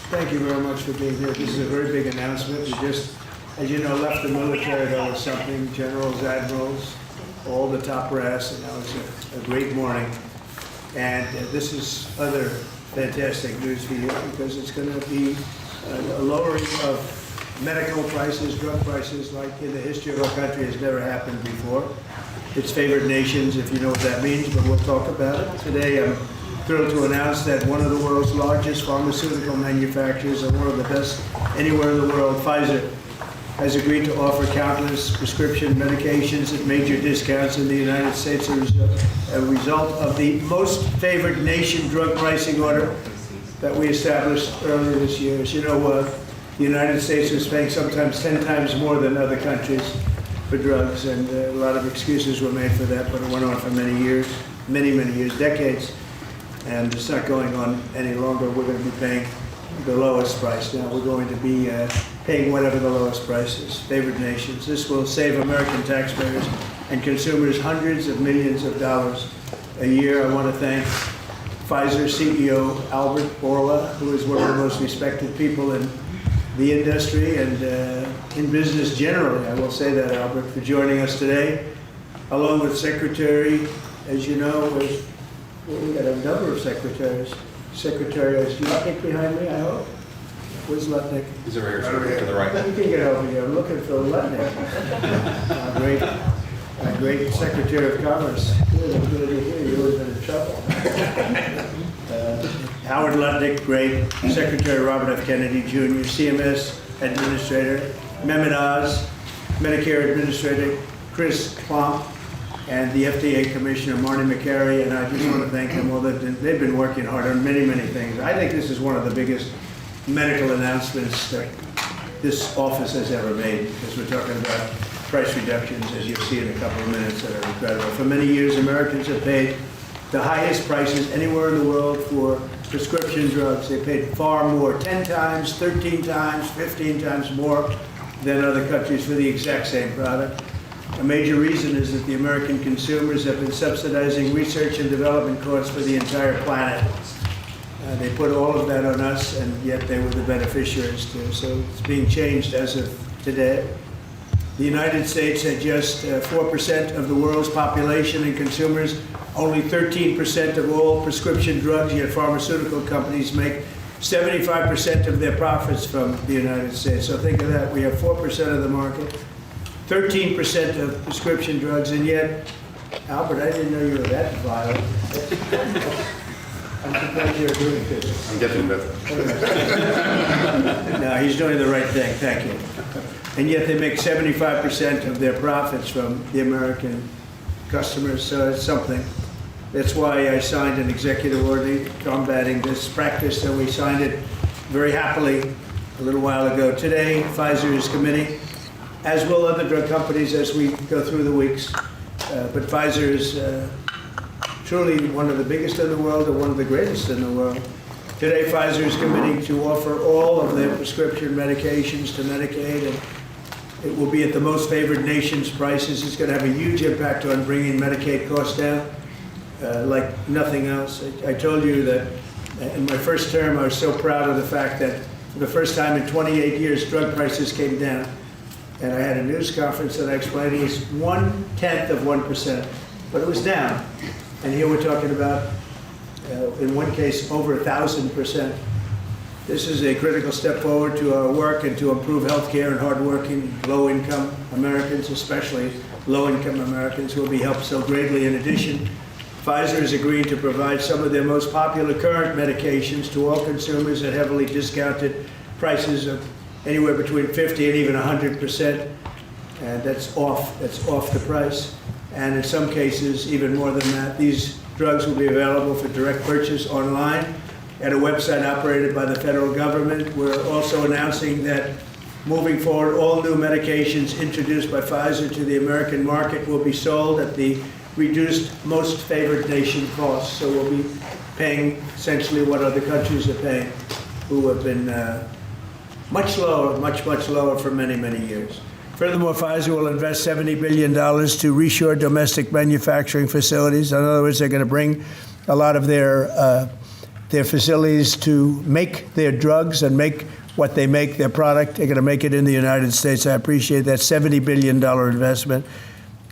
Thank you very much for being here. This is a very big announcement. We just, as you know, left the military. That was something. Generals, admirals, all the top brass, and that was a great morning. And this is other fantastic news for you because it's going to be a lowering of medical prices, drug prices, like in the history of our country has never happened before. It's favored nations, if you know what that means, but we'll talk about it. Today, I'm thrilled to announce that one of the world's largest pharmaceutical manufacturers and one of the best anywhere in the world, Pfizer, has agreed to offer countless prescription medications at major discounts in the United States as a result of the most favored nation drug pricing order that we established earlier this year. As you know, the United States was paying sometimes 10 times more than other countries for drugs, and a lot of excuses were made for that, but it went on for many years, many years, decades, and it's not going on any longer. We're going to be paying the lowest price now. We're going to be paying whatever the lowest price is, favored nations. This will save American taxpayers and consumers hundreds of millions of dollars a year. I want to thank Pfizer CEO Albert Bourla, who is one of the most respected people in the industry and in business generally. I will say that, Albert, for joining us today, along with Secretary, as you know, we got a number of secretaries. Secretary is Lutnick behind me, I hope. Where's Lutnick? He's over here, sir, to the right. You can get over here. I'm looking for Lutnick. Great Secretary of Commerce. Good to hear you. You've always been in trouble. Howard Lutnick, great. Secretary Robert F. Kennedy Jr., CMS Administrator, Mehmet Oz, Medicare Administrator Chris Plump, and the FDA Commissioner Marty McCary. And I just want to thank them all. They've been working hard on many things. I think this is one of the biggest medical announcements that this office has ever made, because we're talking about price reductions, as you'll see in a couple of minutes, that are incredible. For many years, Americans have paid the highest prices anywhere in the world for prescription drugs. They paid far more, 10 times, 13 times, 15 times more than other countries for the exact same product. A major reason is that the American consumers have been subsidizing research and development costs for the entire planet. They put all of that on us, and yet they were the beneficiaries too. So it's being changed as of today. The United States had just 4% of the world's population and consumers, only 13% of all prescription drugs, yet pharmaceutical companies make 75% of their profits from the United States. So think of that. We have 4% of the market, 13% of prescription drugs, and yet, Albert, I didn't know you were that violent. I'm surprised you're doing this. I'm getting better. No, he's doing the right thing. Thank you. And yet they make 75% of their profits from the American customers, so it's something. That's why I signed an executive order combating this practice, and we signed it very happily a little while ago. Today, Pfizer is committing, as will other drug companies as we go through the weeks, but Pfizer is truly one of the biggest in the world and one of the greatest in the world. Today, Pfizer is committing to offer all of their prescription medications to Medicaid, and it will be at the most favored nation's prices. It's going to have a huge impact on bringing Medicaid costs down like nothing else. I told you that in my first term, I was so proud of the fact that for the first time in 28 years, drug prices came down. And I had a news conference that I explained it was 1/10 of 1%, but it was down. And here we're talking about, in one case, over 1,000%. This is a critical step forward to our work and to improve health care and hardworking, low-income Americans, especially low-income Americans, who will be helped so greatly. In addition, Pfizer is agreeing to provide some of their most popular current medications to all consumers at heavily discounted prices of anywhere between 50 and even 100%. And that's off the price. And in some cases, even more than that. These drugs will be available for direct purchase online at a website operated by the federal government. We're also announcing that moving forward, all new medications introduced by Pfizer to the American market will be sold at the reduced most favored nation costs. So we'll be paying essentially what other countries are paying, who have been much lower, much lower for many years. Furthermore, Pfizer will invest $70 billion to reshore domestic manufacturing facilities. In other words, they're going to bring a lot of their their facilities to make their drugs and make what they make, their product. They're going to make it in the United States. I appreciate that $70 billion investment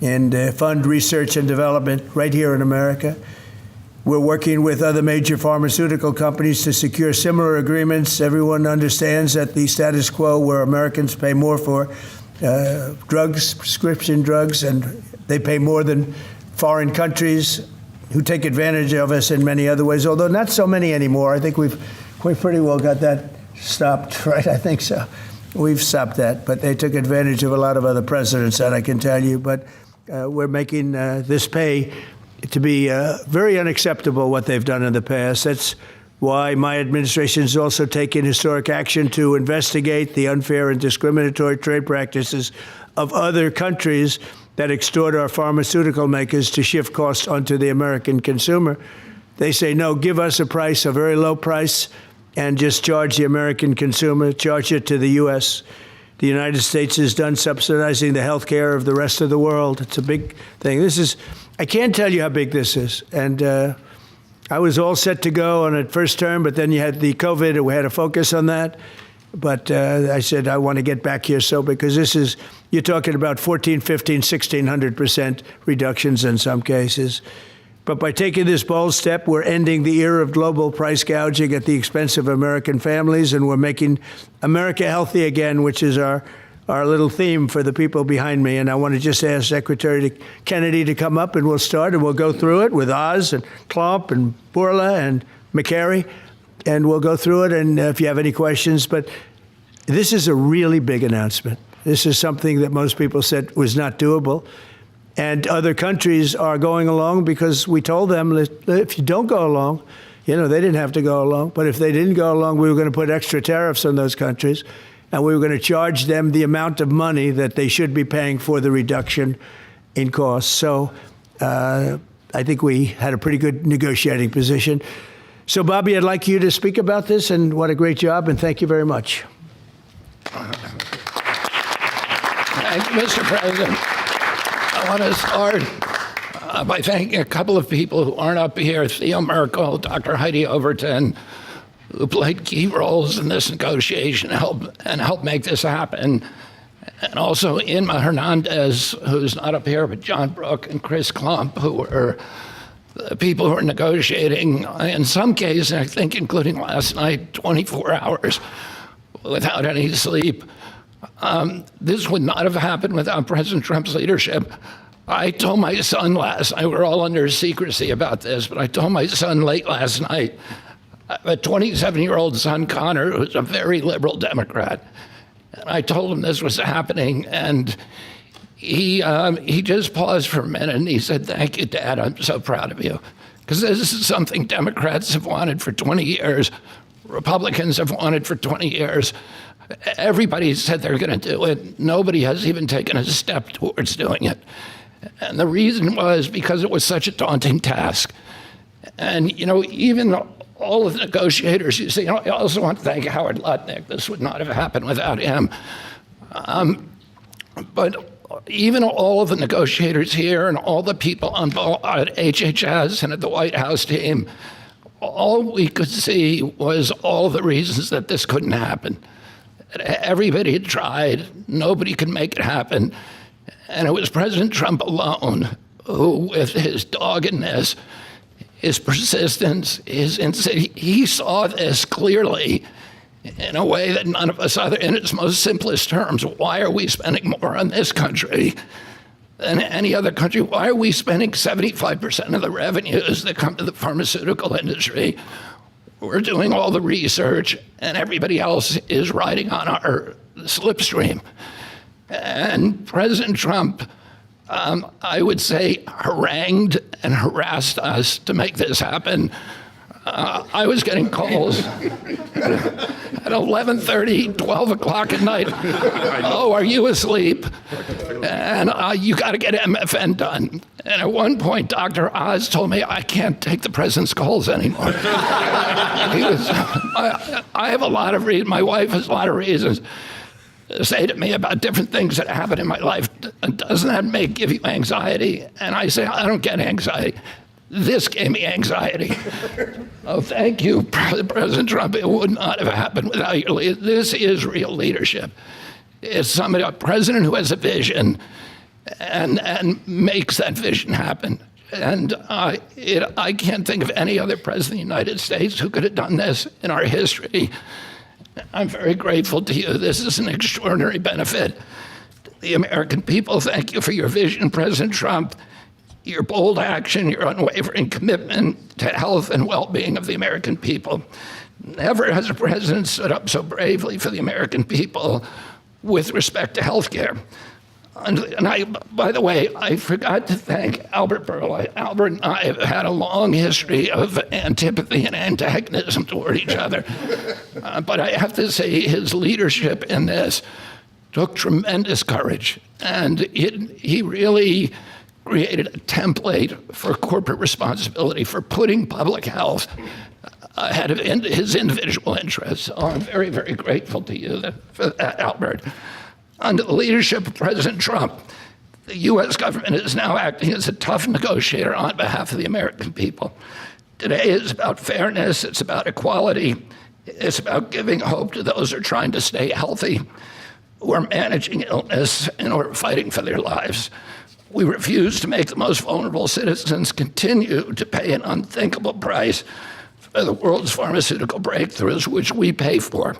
and fund research and development right here in America. We're working with other major pharmaceutical companies to secure similar agreements. Everyone understands that the status quo where Americans pay more for drugs, prescription drugs, and they pay more than foreign countries who take advantage of us in many other ways, although not so many anymore. I think we've pretty well got that stopped, right? I think so. We've stopped that, but they took advantage of a lot of other precedents, that I can tell you. But we're making this pay to be very unacceptable, what they've done in the past. That's why my administration has also taken historic action to investigate the unfair and discriminatory trade practices of other countries that extort our pharmaceutical makers to shift costs onto the American consumer. They say, no, give us a price, a very low price, and just charge the American consumer, charge it to the U.S. The United States is done subsidizing the health care of the rest of the world. It's a big thing. I can't tell you how big this is. And I was all set to go on a first term, but then you had the COVID, and we had to focus on that. But I said, I want to get back here because you're talking about 1,400, 1,500, 1,600% reductions in some cases. But by taking this bold step, we're ending the era of global price gouging at the expense of American families, and we're making America healthy again, which is our little theme for the people behind me. And I want to just ask Secretary Kennedy to come up, and we'll start, and we'll go through it with Oz and Klomp and Bourla and McCary, and we'll go through it, and if you have any questions. But this is a really big announcement. This is something that most people said was not doable. And other countries are going along because we told them that if you don't go along, they didn't have to go along. But if they didn't go along, we were going to put extra tariffs on those countries. And we were going to charge them the amount of money that they should be paying for the reduction in costs. So I think we had a pretty good negotiating position. So, Bobby, I'd like you to speak about this, and what a great job, and thank you very much. Thank you, Mr. President. I want to start by thanking a couple of people who aren't up here, Theo Merkel, Dr. Heidi Overton, who played key roles in this negotiation and helped make this happen. And also Inma Hernandez, who's not up here, but John Brook and Chris Klomp, who were the people who were negotiating, in some cases, I think including last night, 24 hours without any sleep. This would not have happened without President Trump's leadership. I told my son last night, we're all under secrecy about this, but I told my son late last night, a 27-year-old son, Connor, who's a very liberal Democrat, and I told him this was happening, and he just paused for a minute, and he said, "Thank you, Dad, I'm so proud of you." Because this is something Democrats have wanted for 20 years, Republicans have wanted for 20 years. Everybody said they're going to do it. Nobody has even taken a step towards doing it. And the reason was because it was such a daunting task. And, even all of the negotiators, you see, I also want to thank Howard Lutnick. This would not have happened without him. But even all of the negotiators here and all the people on at HHS and at the White House team, all we could see was all the reasons that this couldn't happen. Everybody had tried. Nobody could make it happen. And it was President Trump alone who, with his doggedness, his persistence, he saw this clearly in a way that none of us other, in its most simplest terms. Why are we spending more on this country than any other country? Why are we spending 75% of the revenues that come to the pharmaceutical industry? We're doing all the research, and everybody else is riding on our slipstream. And President Trump, I would say, harangued and harassed us to make this happen. I was getting calls at 11:30, 12 o'clock at night. "Oh, are you asleep? And you got to get MFN done." And at one point, Dr. Oz told me, "I can't take the president's calls anymore." I have a lot of reasons. My wife has a lot of reasons to say to me about different things that happen in my life. Doesn't that give you anxiety? And I say, I don't get anxiety. This gave me anxiety. Oh, thank you, President Trump. It would not have happened without your leadership. This is real leadership. It's somebody, a president who has a vision and makes that vision happen. And I can't think of any other president of the United States who could have done this in our history. I'm very grateful to you. This is an extraordinary benefit to the American people. Thank you for your vision, President Trump, your bold action, your unwavering commitment to health and well-being of the American people. Never has a president stood up so bravely for the American people with respect to health care. And by the way, I forgot to thank Albert Bourla. Albert and I have had a long history of antipathy and antagonism toward each other. But I have to say his leadership in this took tremendous courage. And he really created a template for corporate responsibility, for putting public health ahead of his individual interests. So I'm very, very grateful to you for that, Albert. Under the leadership of President Trump, the U.S. government is now acting as a tough negotiator on behalf of the American people. Today is about fairness, it's about equality, it's about giving hope to those who are trying to stay healthy, who are managing illness, and who are fighting for their lives. We refuse to make the most vulnerable citizens continue to pay an unthinkable price for the world's pharmaceutical breakthroughs, which we pay for.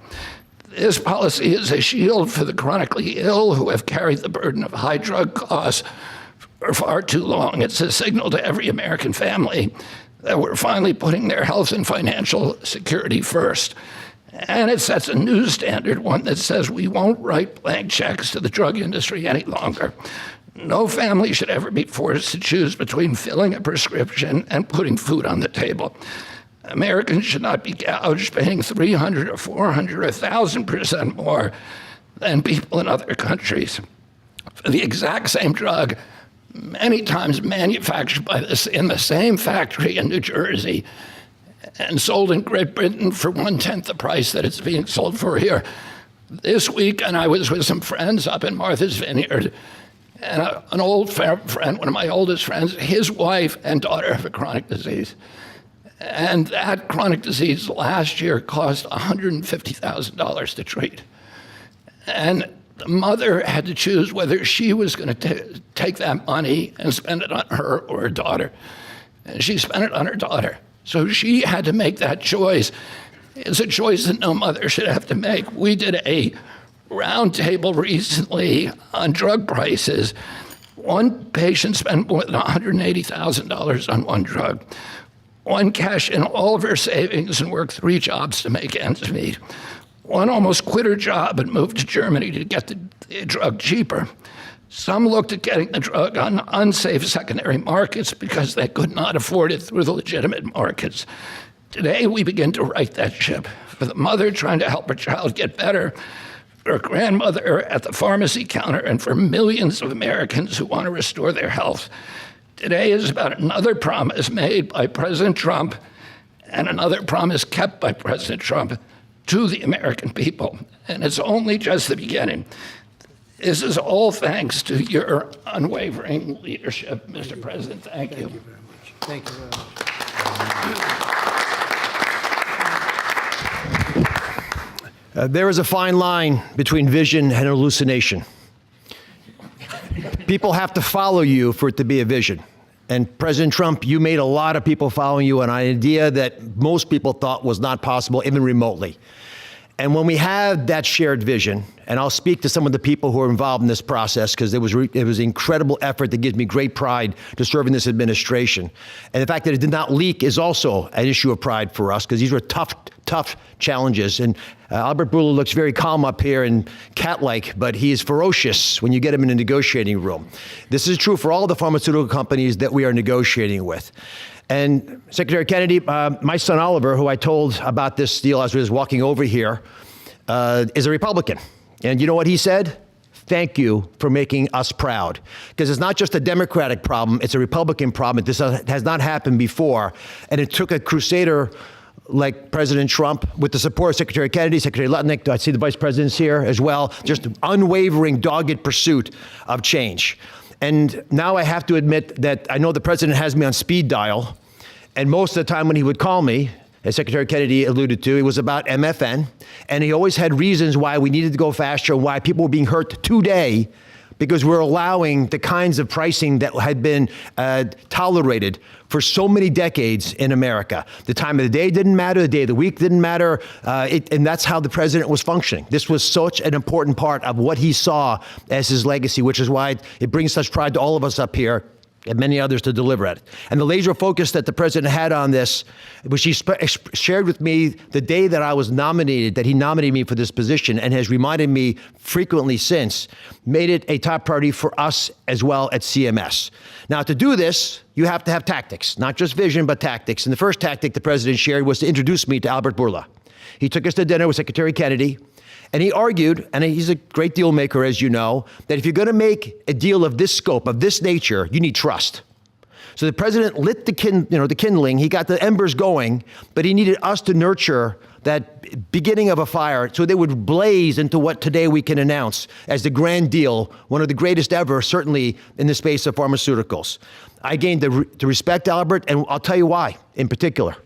This policy is a shield for the chronically ill who have carried the burden of high drug costs for far too long. It's a signal to every American family that we're finally putting their health and financial security first. And it sets a new standard, one that says we won't write blank checks to the drug industry any longer. No family should ever be forced to choose between filling a prescription and putting food on the table. Americans should not be gouged paying 300 or 400 or 1,000% more than people in other countries for the exact same drug, many times manufactured in the same factory in New Jersey and sold in Great Britain for 1/10 the price that it's being sold for here. This week, and I was with some friends up in Martha's Vineyard, and an old friend, one of my oldest friends, his wife and daughter have a chronic disease. And that chronic disease last year cost $150,000 to treat. And the mother had to choose whether she was going to take that money and spend it on her or her daughter. And she spent it on her daughter. So she had to make that choice. It's a choice that no mother should have to make. We did a roundtable recently on drug prices. One patient spent more than $180,000 on one drug. One cashed in all of her savings and worked 3 jobs to make ends meet. One almost quit her job and moved to Germany to get the drug cheaper. Some looked at getting the drug on unsafe secondary markets because they could not afford it through the legitimate markets. Today, we begin to right that ship. For the mother trying to help her child get better, for a grandmother at the pharmacy counter, and for millions of Americans who want to restore their health. Today is about another promise made by President Trump and another promise kept by President Trump to the American people. And it's only just the beginning. This is all thanks to your unwavering leadership, Mr. President. Thank you. Thank you very much. Thank you very much. There is a fine line between vision and hallucination. People have to follow you for it to be a vision. And President Trump, you made a lot of people following you, an idea that most people thought was not possible, even remotely. And when we have that shared vision, and I'll speak to some of the people who are involved in this process because it was incredible effort that gives me great pride to serve in this administration. And the fact that it did not leak is also an issue of pride for us because these were tough challenges. And Albert Bourla looks very calm up here and cat-like, but he is ferocious when you get him in a negotiating room. This is true for all the pharmaceutical companies that we are negotiating with. And Secretary Kennedy, my son Oliver, who I told about this deal as we was walking over here, is a Republican. And you know what he said? Thank you for making us proud. Because it's not just a Democratic problem, it's a Republican problem. This has not happened before. And it took a crusader like President Trump, with the support of Secretary Kennedy, Secretary Lutnick, I see the vice presidents here as well, just unwavering, dogged pursuit of change. And now I have to admit that I know the president has me on speed dial. And most of the time when he would call me, as Secretary Kennedy alluded to, it was about MFN. And he always had reasons why we needed to go faster and why people were being hurt today because we're allowing the kinds of pricing that had been tolerated for so many decades in America. The time of the day didn't matter, the day of the week didn't matter, and that's how the president was functioning. This was such an important part of what he saw as his legacy, which is why it brings such pride to all of us up here and many others to deliver it. And the laser focus that the president had on this, which he shared with me the day that I was nominated, that he nominated me for this position and has reminded me frequently since, made it a top priority for us as well at CMS. Now, to do this, you have to have tactics, not just vision, but tactics. And the first tactic the president shared was to introduce me to Albert Bourla. He took us to dinner with Secretary Kennedy. And he argued, and he's a great deal maker, as you know, that if you're going to make a deal of this scope, of this nature, you need trust. So the president lit the kindling. He got the embers going, but he needed us to nurture that beginning of a fire so they would blaze into what today we can announce as the grand deal, one of the greatest ever, certainly in the space of pharmaceuticals. I gained to respect Albert, and I'll tell you why in particular.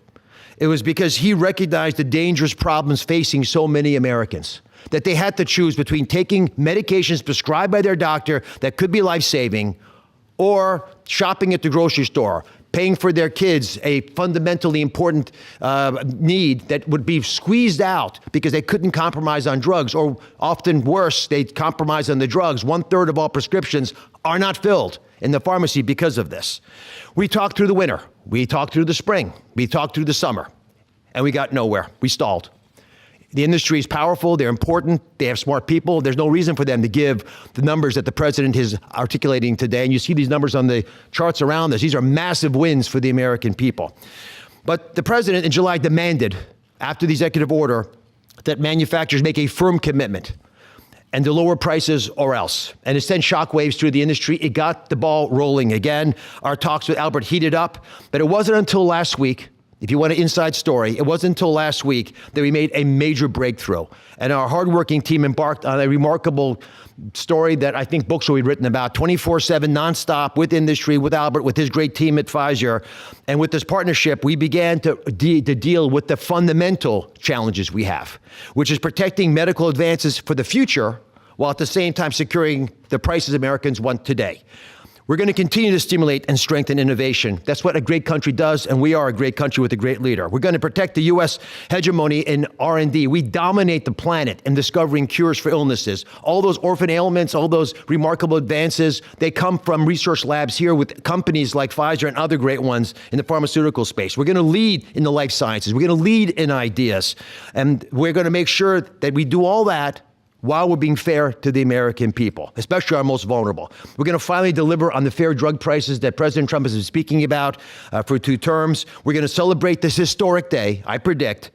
It was because he recognized the dangerous problems facing so many Americans, that they had to choose between taking medications prescribed by their doctor that could be life-saving or shopping at the grocery store, paying for their kids a fundamentally important need that would be squeezed out because they couldn't compromise on drugs, or often worse, they compromise on the drugs. 1/3 of all prescriptions are not filled in the pharmacy because of this. We talked through the winter. We talked through the spring. We talked through the summer. And we got nowhere. We stalled. The industry is powerful, they're important, they have smart people. There's no reason for them to give the numbers that the president is articulating today. And you see these numbers on the charts around us. These are massive wins for the American people. But the president in July demanded, after the executive order, that manufacturers make a firm commitment and to lower prices or else. And it sent shockwaves through the industry. It got the ball rolling again. Our talks with Albert heated up, but it wasn't until last week, if you want an inside story, it wasn't until last week that we made a major breakthrough. And our hardworking team embarked on a remarkable story that I think books will be written about, 24/7 nonstop with industry, with Albert, with his great team at Pfizer. And with this partnership, we began to deal with the fundamental challenges we have, which is protecting medical advances for the future while at the same time securing the prices Americans want today. We're going to continue to stimulate and strengthen innovation. That's what a great country does, and we are a great country with a great leader. We're going to protect the U.S. hegemony in R&D. We dominate the planet in discovering cures for illnesses. All those orphan ailments, all those remarkable advances, they come from research labs here with companies like Pfizer and other great ones in the pharmaceutical space. We're going to lead in the life sciences. We're going to lead in ideas. And we're going to make sure that we do all that while we're being fair to the American people, especially our most vulnerable. We're going to finally deliver on the fair drug prices that President Trump has been speaking about for 2 terms. We're going to celebrate this historic day, I predict,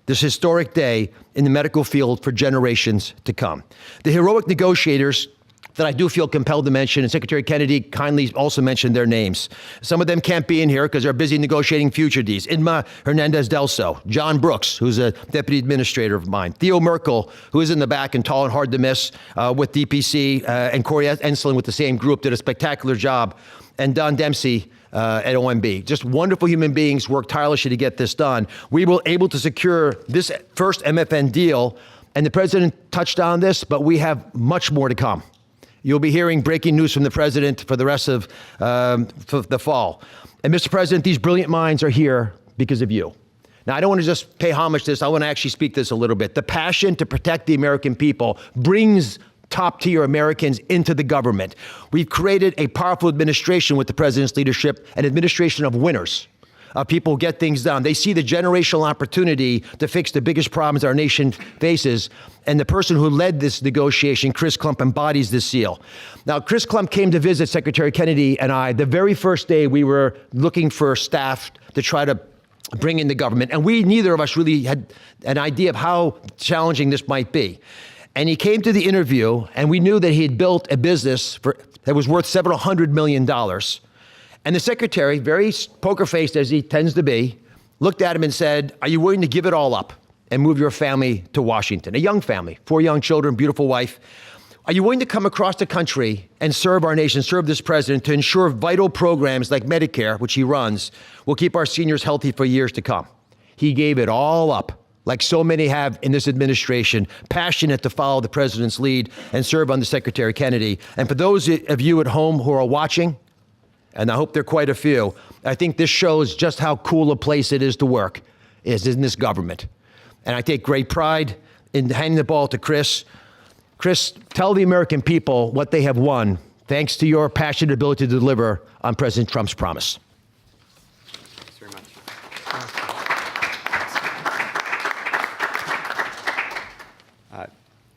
this historic day in the medical field for generations to come. The heroic negotiators that I do feel compelled to mention, and Secretary Kennedy kindly also mentioned their names. Some of them can't be in here because they're busy negotiating future deals. Inma Hernandez-Delso, John Brooks, who's a deputy administrator of mine, Theo Merkel, who is in the back and tall and hard to miss with DPC, and Corey Enslin with the same group did a spectacular job, and Don Dempsey at OMB. Just wonderful human beings worked tirelessly to get this done. We were able to secure this first MFN deal, and the president touched on this, but we have much more to come. You'll be hearing breaking news from the president for the rest of for the fall. And Mr. President, these brilliant minds are here because of you. Now, I don't want to just pay homage to this. I want to actually speak this a little bit. The passion to protect the American people brings top-tier Americans into the government. We've created a powerful administration with the president's leadership, an administration of winners. People get things done. They see the generational opportunity to fix the biggest problems our nation faces. And the person who led this negotiation, Chris Klump, embodies this seal. Now, Chris Klump came to visit Secretary Kennedy and I the very first day we were looking for staff to try to bring in the government. And neither of us really had an idea of how challenging this might be. And he came to the interview, and we knew that he had built a business that was worth several $100 million. And the secretary, very poker-faced as he tends to be, looked at him and said, "Are you willing to give it all up and move your family to Washington?" A young family, 4 young children, beautiful wife. Are you willing to come across the country and serve our nation, serve this president to ensure vital programs like Medicare, which he runs, will keep our seniors healthy for years to come? He gave it all up, like so many have in this administration, passionate to follow the president's lead and serve under Secretary Kennedy. And for those of you at home who are watching, and I hope there are quite a few, I think this shows just how cool a place it is to work, is in this government. And I take great pride in handing the ball to Chris. Chris, tell the American people what they have won thanks to your passionate ability to deliver on President Trump's promise. Thanks very much.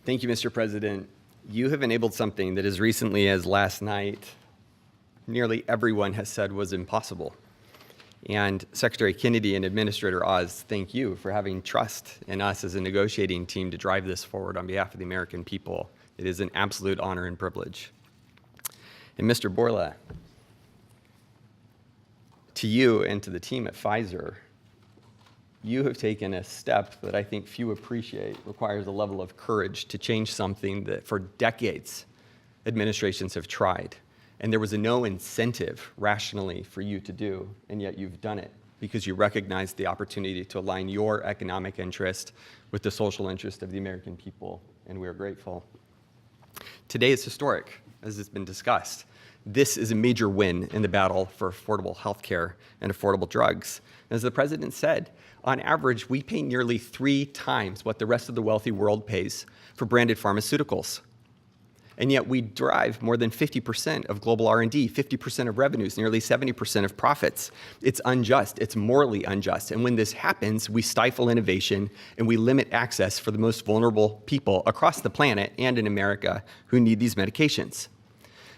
Thank you, Mr. President. You have enabled something that as recently as last night, nearly everyone has said was impossible. And Secretary Kennedy and Administrator Oz, thank you for having trust in us as a negotiating team to drive this forward on behalf of the American people. It is an absolute honor and privilege. And Mr. Bourla, to you and to the team at Pfizer, you have taken a step that I think few appreciate, requires a level of courage to change something that for decades administrations have tried. And there was no incentive rationally for you to do, and yet you've done it because you recognized the opportunity to align your economic interest with the social interest of the American people, and we are grateful. Today is historic, as has been discussed. This is a major win in the battle for affordable health care and affordable drugs. As the president said, on average, we pay nearly 3 times what the rest of the wealthy world pays for branded pharmaceuticals. And yet we drive more than 50% of global R&D, 50% of revenues, nearly 70% of profits. It's unjust, it's morally unjust. And when this happens, we stifle innovation and we limit access for the most vulnerable people across the planet and in America who need these medications.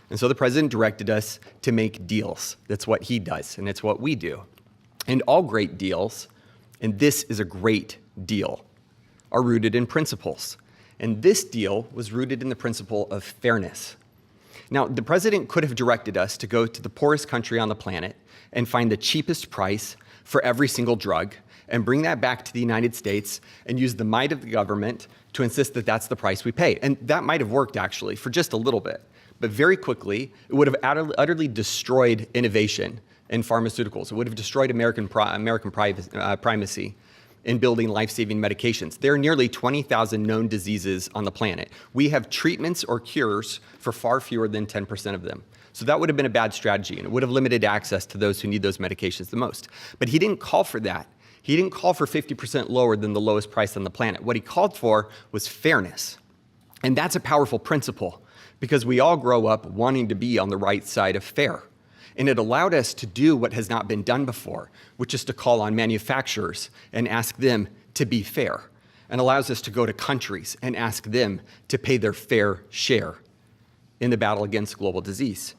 And so the president directed us to make deals. That's what he does, and it's what we do. And all great deals, and this is a great deal, are rooted in principles. And this deal was rooted in the principle of fairness. Now, the president could have directed us to go to the poorest country on the planet and find the cheapest price for every single drug and bring that back to the United States and use the might of the government to insist that that's the price we pay. And that might have worked, actually, for just a little bit. But very quickly, it would have utterly destroyed innovation in pharmaceuticals. It would have destroyed American primacy in building life-saving medications. There are nearly 20,000 known diseases on the planet. We have treatments or cures for far fewer than 10% of them. So that would have been a bad strategy, and it would have limited access to those who need those medications the most. But he didn't call for that. He didn't call for 50% lower than the lowest price on the planet. What he called for was fairness. And that's a powerful principle, because we all grow up wanting to be on the right side of fair. And it allowed us to do what has not been done before, which is to call on manufacturers and ask them to be fair, and allows us to go to countries and ask them to pay their fair share in the battle against global disease.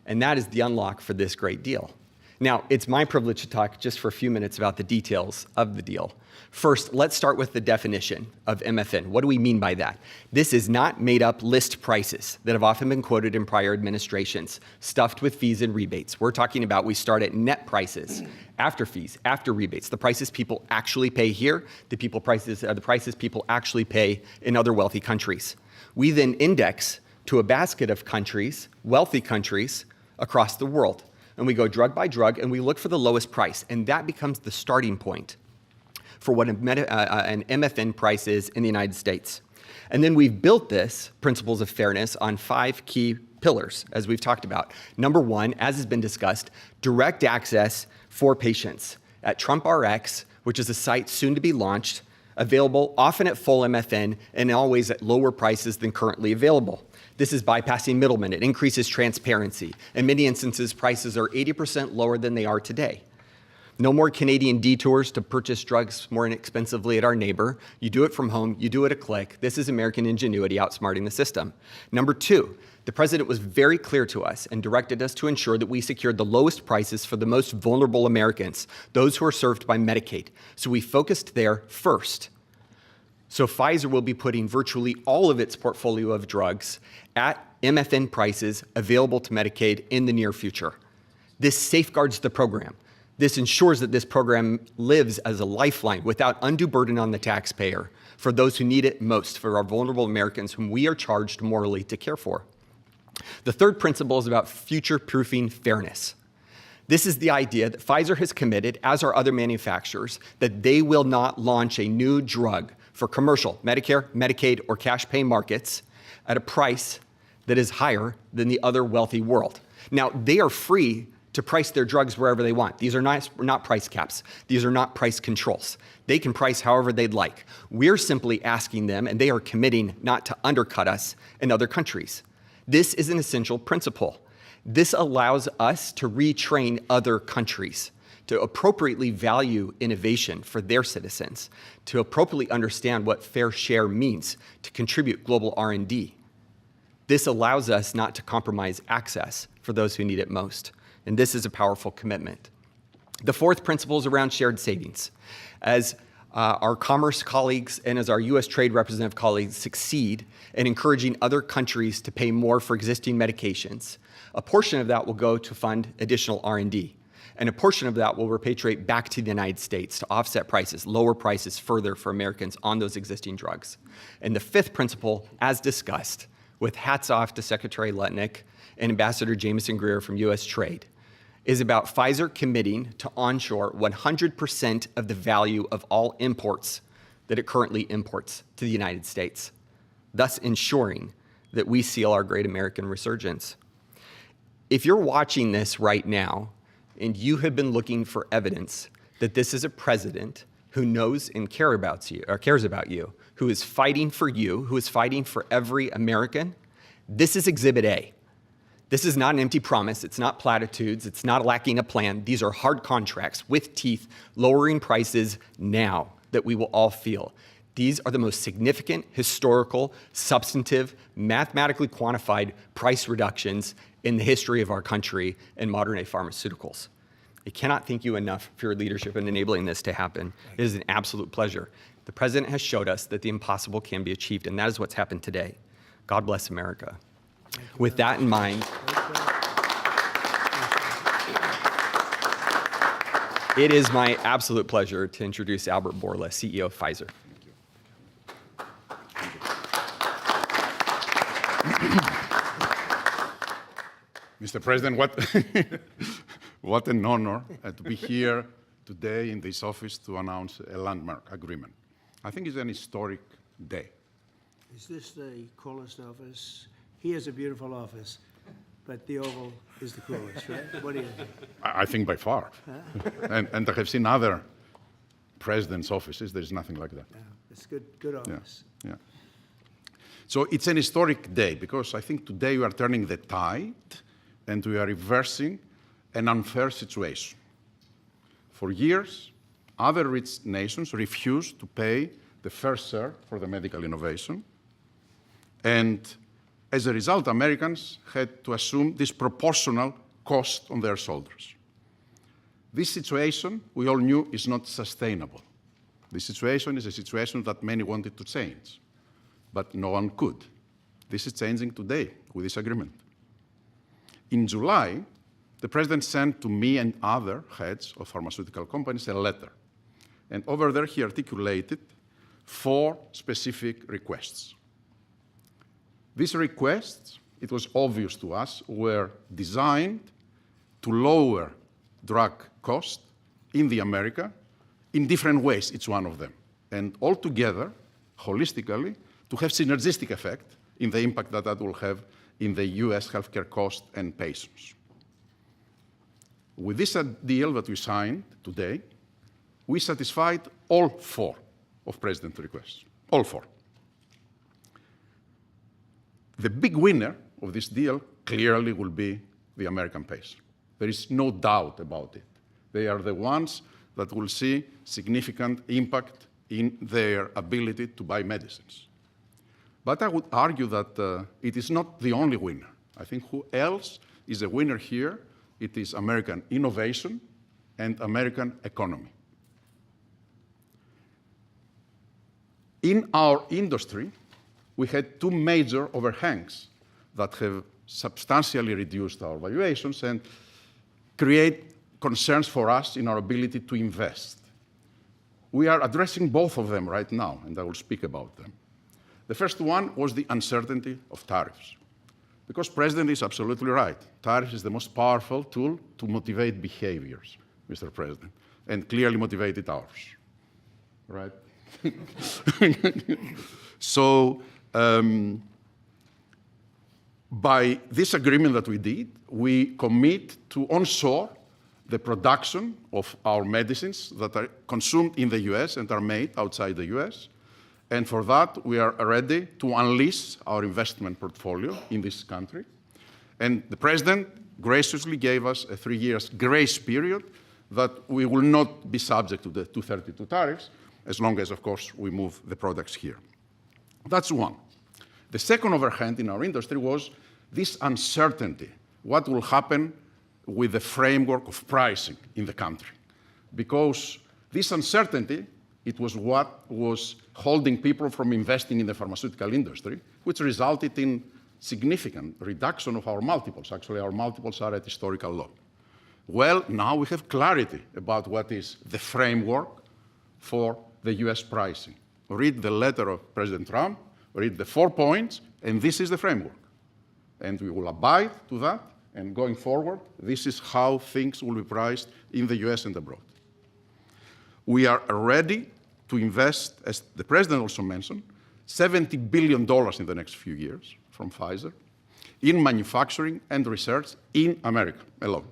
And that is the unlock for this great deal. Now, it's my privilege to talk just for a few minutes about the details of the deal. First, let's start with the definition of MFN. What do we mean by that? This is not made-up list prices that have often been quoted in prior administrations, stuffed with fees and rebates. We're talking about we start at net prices, after fees, after rebates, the prices people actually pay here, the prices people actually pay in other wealthy countries. We then index to a basket of countries, wealthy countries, across the world. And we go drug by drug, and we look for the lowest price. And that becomes the starting point for what an MFN price is in the United States. And then we've built this, principles of fairness, on 5 key pillars, as we've talked about. Number 1, as has been discussed, direct access for patients at TrumpRx, which is a site soon to be launched, available often at full MFN and always at lower prices than currently available. This is bypassing middlemen. It increases transparency. In many instances, prices are 80% lower than they are today. No more Canadian detours to purchase drugs more inexpensively at our neighbor. You do it from home. You do it a click. This is American ingenuity outsmarting the system. Number 2, the president was very clear to us and directed us to ensure that we secured the lowest prices for the most vulnerable Americans, those who are served by Medicaid. So we focused there first. So Pfizer will be putting virtually all of its portfolio of drugs at MFN prices available to Medicaid in the near future. This safeguards the program. This ensures that this program lives as a lifeline without undue burden on the taxpayer for those who need it most, for our vulnerable Americans whom we are charged morally to care for. The third principle is about future-proofing fairness. This is the idea that Pfizer has committed, as are other manufacturers, that they will not launch a new drug for commercial, Medicare, Medicaid, or cash pay markets at a price that is higher than the other wealthy world. Now, they are free to price their drugs wherever they want. These are not price caps. These are not price controls. They can price however they'd like. We're simply asking them, and they are committing not to undercut us in other countries. This is an essential principle. This allows us to retrain other countries to appropriately value innovation for their citizens, to appropriately understand what fair share means, to contribute global R&D. This allows us not to compromise access for those who need it most. And this is a powerful commitment. The fourth principle is around shared savings. As our commerce colleagues and as our U.S. trade representative colleagues succeed in encouraging other countries to pay more for existing medications, a portion of that will go to fund additional R&D. And a portion of that will repatriate back to the United States to offset prices, lower prices further for Americans on those existing drugs. And the fifth principle, as discussed, with hats off to Secretary Lutnick and Ambassador Jameson Greer from U.S. Trade, is about Pfizer committing to onshore 100% of the value of all imports that it currently imports to the United States, thus ensuring that we seal our great American resurgence. If you're watching this right now and you have been looking for evidence that this is a president who knows and cares about you, who is fighting for you, who is fighting for every American, this is Exhibit A. This is not an empty promise. It's not platitudes. It's not lacking a plan. These are hard contracts with teeth, lowering prices now that we will all feel. These are the most significant, historical, substantive, mathematically quantified price reductions in the history of our country in modern-day pharmaceuticals. I cannot thank you enough for your leadership in enabling this to happen. It is an absolute pleasure. The President has showed us that the impossible can be achieved, and that is what's happened today. God bless America. With that in mind, it is my absolute pleasure to introduce Albert Bourla, CEO of Pfizer. Mr. President, what an honor to be here today in this office to announce a landmark agreement. I think it's an historic day. Is this the coolest office? He has a beautiful office, but the Oval is the coolest, right? What do you think? I think by far. And I have seen other presidents' offices. There's nothing like that. Yeah, it's good office. Yeah. So it's an historic day because I think today we are turning the tide and we are reversing an unfair situation. For years, other rich nations refused to pay the fair share for the medical innovation. And as a result, Americans had to assume disproportional cost on their shoulders. This situation, we all knew, is not sustainable. This situation is a situation that many wanted to change, but no one could. This is changing today with this agreement. In July, the President sent to me and other heads of pharmaceutical companies a letter. And over there, he articulated 4 specific requests. These requests, it was obvious to us, were designed to lower drug cost in America in different ways, each one of them. And altogether, holistically, to have synergistic effect in the impact that that will have in the US healthcare cost and patients. With this deal that we signed today, we satisfied all 4 of President's requests, all 4. The big winner of this deal clearly will be the American patient. There is no doubt about it. They are the ones that will see significant impact in their ability to buy medicines. But I would argue that it is not the only winner. I think who else is a winner here? It is American innovation and American economy. In our industry, we had 2 major overhangs that have substantially reduced our valuations and create concerns for us in our ability to invest. We are addressing both of them right now, and I will speak about them. The first one was the uncertainty of tariffs. Because President is absolutely right. Tariffs is the most powerful tool to motivate behaviors, Mr. President, and clearly motivated ours, right? So by this agreement that we did, we commit to onshore the production of our medicines that are consumed in the US and are made outside the US. And for that, we are ready to unleash our investment portfolio in this country. And the President graciously gave us a 3 years grace period that we will not be subject to the 232 tariffs, as long as, of course, we move the products here. That's one. The second overhang in our industry was this uncertainty. What will happen with the framework of pricing in the country? Because this uncertainty, it was what was holding people from investing in the pharmaceutical industry, which resulted in significant reduction of our multiples. Actually, our multiples are at historical low. Well, now we have clarity about what is the framework for the US pricing. Read the letter of President Trump, read the 4 points, and this is the framework. And we will abide to that, and going forward, this is how things will be priced in the US and abroad. We are ready to invest, as the President also mentioned, $70 billion in the next few years from Pfizer in manufacturing and research in America alone.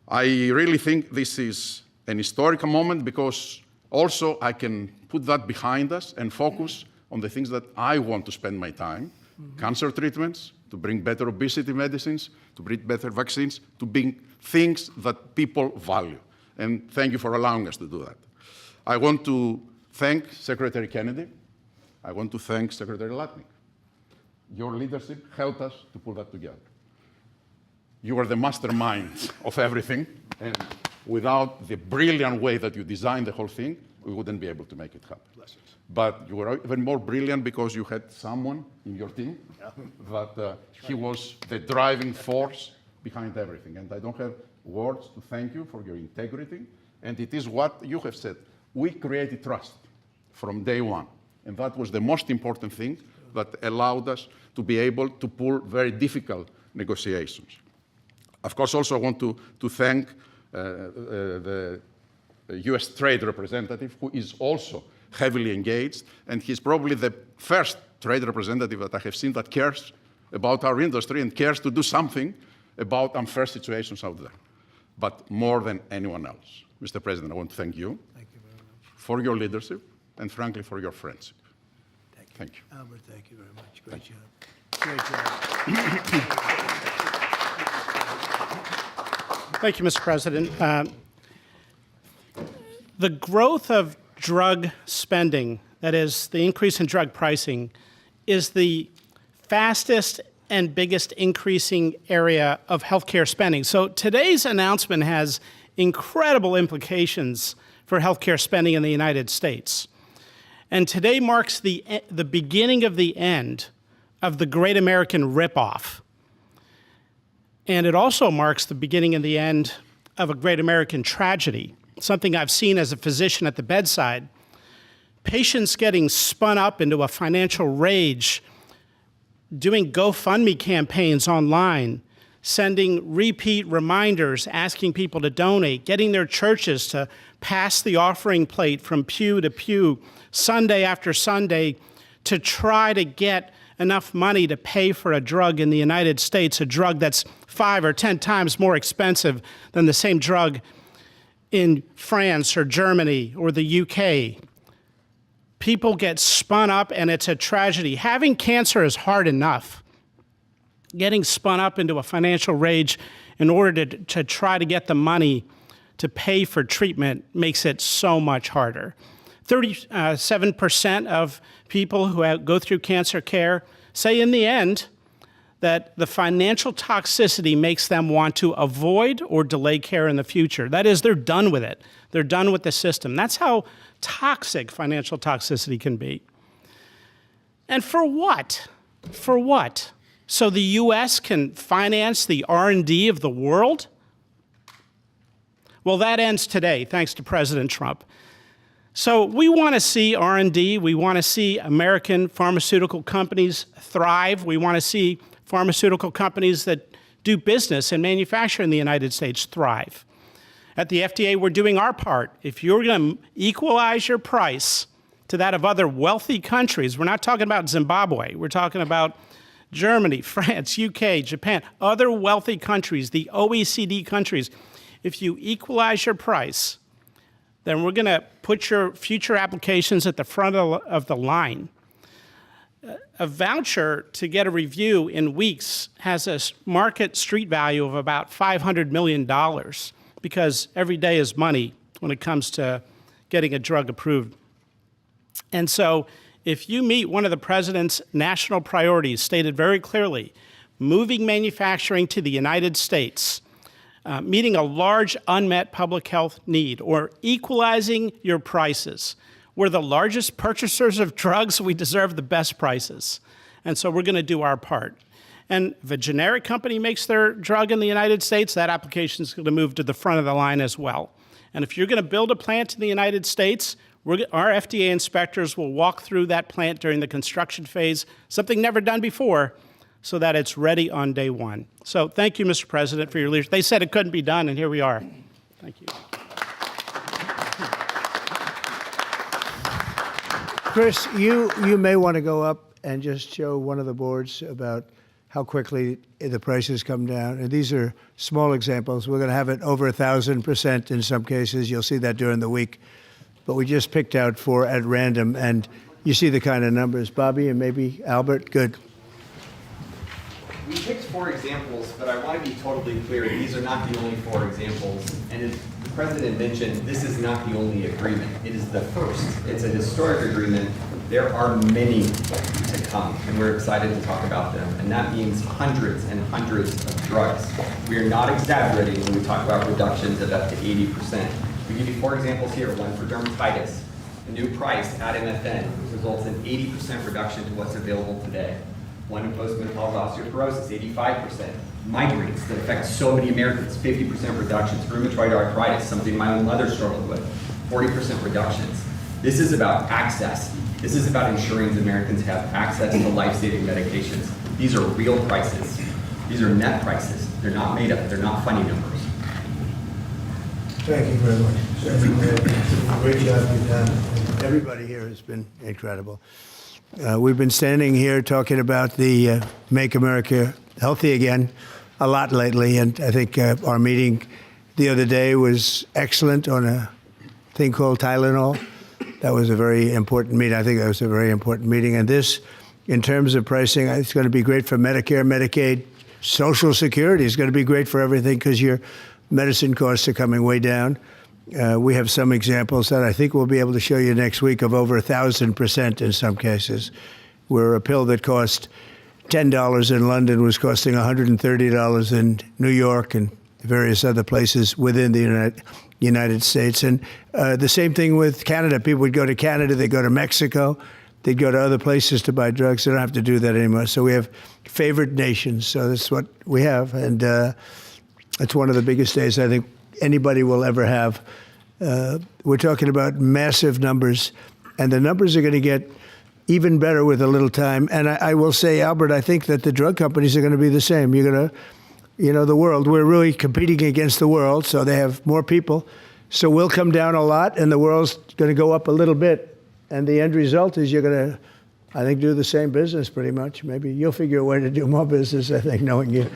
I really think this is an historical moment because also I can put that behind us and focus on the things that I want to spend my time, cancer treatments, to bring better obesity medicines, to bring better vaccines, to bring things that people value. And thank you for allowing us to do that. I want to thank Secretary Kennedy. I want to thank Secretary Latnik. Your leadership helped us to pull that together. You are the mastermind of everything, and without the brilliant way that you designed the whole thing, we wouldn't be able to make it happen. But you were even more brilliant because you had someone in your team that he was the driving force behind everything. And I don't have words to thank you for your integrity. And it is what you have said. We created trust from day one. And that was the most important thing that allowed us to be able to pull very difficult negotiations. Of course, also I want to thank the US trade representative, who is also heavily engaged, and he's probably the first trade representative that I have seen that cares about our industry and cares to do something about unfair situations out there, but more than anyone else. Mr. President, I want to thank you, for your leadership and, frankly, for your friendship. Thank you. Albert, thank you very much. Great job. Great job. Thank you, Mr. President. The growth of drug spending, that is, the increase in drug pricing, is the fastest and biggest increasing area of healthcare spending. So today's announcement has incredible implications for healthcare spending in the United States. And today marks the beginning of the end of the Great American Ripoff. And it also marks the beginning and the end of a great American tragedy, something I've seen as a physician at the bedside. Patients getting spun up into a financial rage, doing GoFundMe campaigns online, sending repeat reminders, asking people to donate, getting their churches to pass the offering plate from pew to pew, Sunday after Sunday, to try to get enough money to pay for a drug in the United States, a drug that's 5 or 10 times more expensive than the same drug in France or Germany or the UK. People get spun up and it's a tragedy. Having cancer is hard enough. Getting spun up into a financial rage in order to try to get the money to pay for treatment makes it so much harder. 37% of people who go through cancer care say in the end that the financial toxicity makes them want to avoid or delay care in the future. That is, they're done with it. They're done with the system. That's how toxic financial toxicity can be. And for what? For what? So the US can finance the R&D of the world? Well, that ends today, thanks to President Trump. So we want to see R&D. We want to see American pharmaceutical companies thrive. We want to see pharmaceutical companies that do business and manufacture in the United States thrive. At the FDA, we're doing our part. If you're going to equalize your price to that of other wealthy countries, we're not talking about Zimbabwe. We're talking about Germany, France, UK, Japan, other wealthy countries, the OECD countries. If you equalize your price, then we're going to put your future applications at the front of the line. A voucher to get a review in weeks has a market street value of about $500 million because every day is money when it comes to getting a drug approved. And so if you meet one of the president's national priorities stated very clearly, moving manufacturing to the United States, meeting a large unmet public health need, or equalizing your prices. We're the largest purchasers of drugs. We deserve the best prices. And so we're going to do our part. And if a generic company makes their drug in the United States, that application is going to move to the front of the line as well. And if you're going to build a plant in the United States, our FDA inspectors will walk through that plant during the construction phase, something never done before, so that it's ready on day one. So thank you, Mr. President, for your leadership. They said it couldn't be done, and here we are. Thank you. Chris, you may want to go up and just show one of the boards about how quickly the prices come down. And these are small examples. We're going to have it over 1,000% in some cases. You'll see that during the week. But we just picked out 4 at random, and you see the kind of numbers. Bobby and maybe Albert, good. We picked 4 examples, but I want to be totally clear, these are not the only 4 examples. And as the President mentioned, this is not the only agreement. It is the first. It's a historic agreement. There are many to come, and we're excited to talk about them. And that means hundreds and hundreds of drugs. We are not exaggerating when we talk about reductions of up to 80%. We give you 4 examples here, one for dermatitis. The new price at MFN results in 80% reduction to what's available today. One in post-menopausal osteoporosis, 85%. Migraines that affect so many Americans, 50% reductions. Rheumatoid arthritis, something my own mother struggled with, 40% reductions. This is about access. This is about ensuring that Americans have access to life-saving medications. These are real prices. These are net prices. They're not made up. They're not funny numbers. Thank you very much. Great job you've done. Everybody here has been incredible. We've been standing here talking about the Make America Healthy Again a lot lately, and I think our meeting the other day was excellent on a thing called Tylenol. That was a very important meeting. I think that was a very important meeting. And this, in terms of pricing, it's going to be great for Medicare, Medicaid, Social Security. It's going to be great for everything because your medicine costs are coming way down. We have some examples that I think we'll be able to show you next week of over 1,000% in some cases, where a pill that cost $10 in London was costing $130 in New York and various other places within the United States. And the same thing with Canada. People would go to Canada, they'd go to Mexico, they'd go to other places to buy drugs. They don't have to do that anymore. So we have favored nations. So that's what we have. And it's one of the biggest days I think anybody will ever have. We're talking about massive numbers, and the numbers are going to get even better with a little time. And I will say, Albert, I think that the drug companies are going to be the same. You're going to, the world, we're really competing against the world, so they have more people. So we'll come down a lot, and the world's going to go up a little bit. And the end result is you're going to, I think, do the same business pretty much. Maybe you'll figure a way to do more business, I think, knowing you.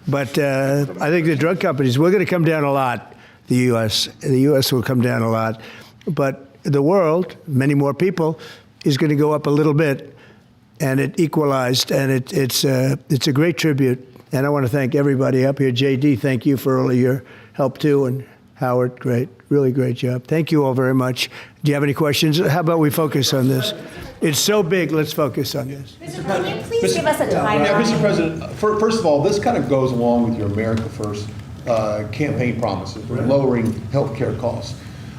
But I think the drug companies, we're going to come down a lot, the U.S. will come down a lot. But the world, many more people, is going to go up a little bit. And it equalized, and it's a great tribute. And I want to thank everybody up here. J.D., thank you for all of your help, too. And Howard, great, really great job. Thank you all very much. Do you have any questions? How about we focus on this? It's so big, let's focus on this. Mr. President, can you please give us a timeline? Yeah, Mr. President, first of all, this kind of goes along with your America First campaign promises, lowering health care costs.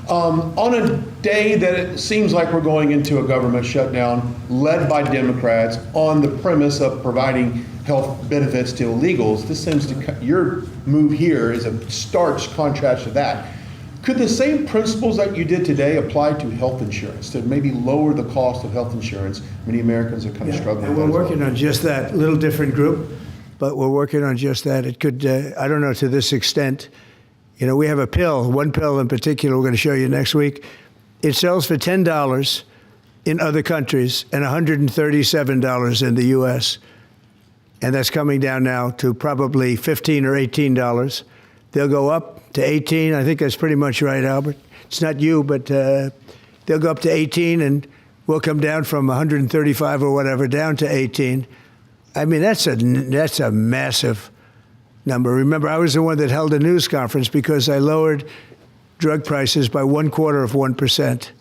On a day that it seems like we're going into a government shutdown led by Democrats on the premise of providing health benefits to illegals, this seems to, your move here is a stark contrast to that. Could the same principles that you did today apply to health insurance, to maybe lower the cost of health insurance? Many Americans are kind of struggling And with we're that as well. working on just that, little different group, but we're working on just that. It could, I don't know to this extent. You know, we have a pill, one pill in particular we're going to show you next week. It sells for $10 in other countries and $137 in the U.S. And that's coming down now to probably $15 or $18. They'll go up to 18. I think that's pretty much right, Albert. It's not you, but they'll go up to 18 and we'll come down from 135 or whatever down to 18. I mean, that's a massive number. Remember, I was the one that held a news conference because I lowered drug prices by 1/4%.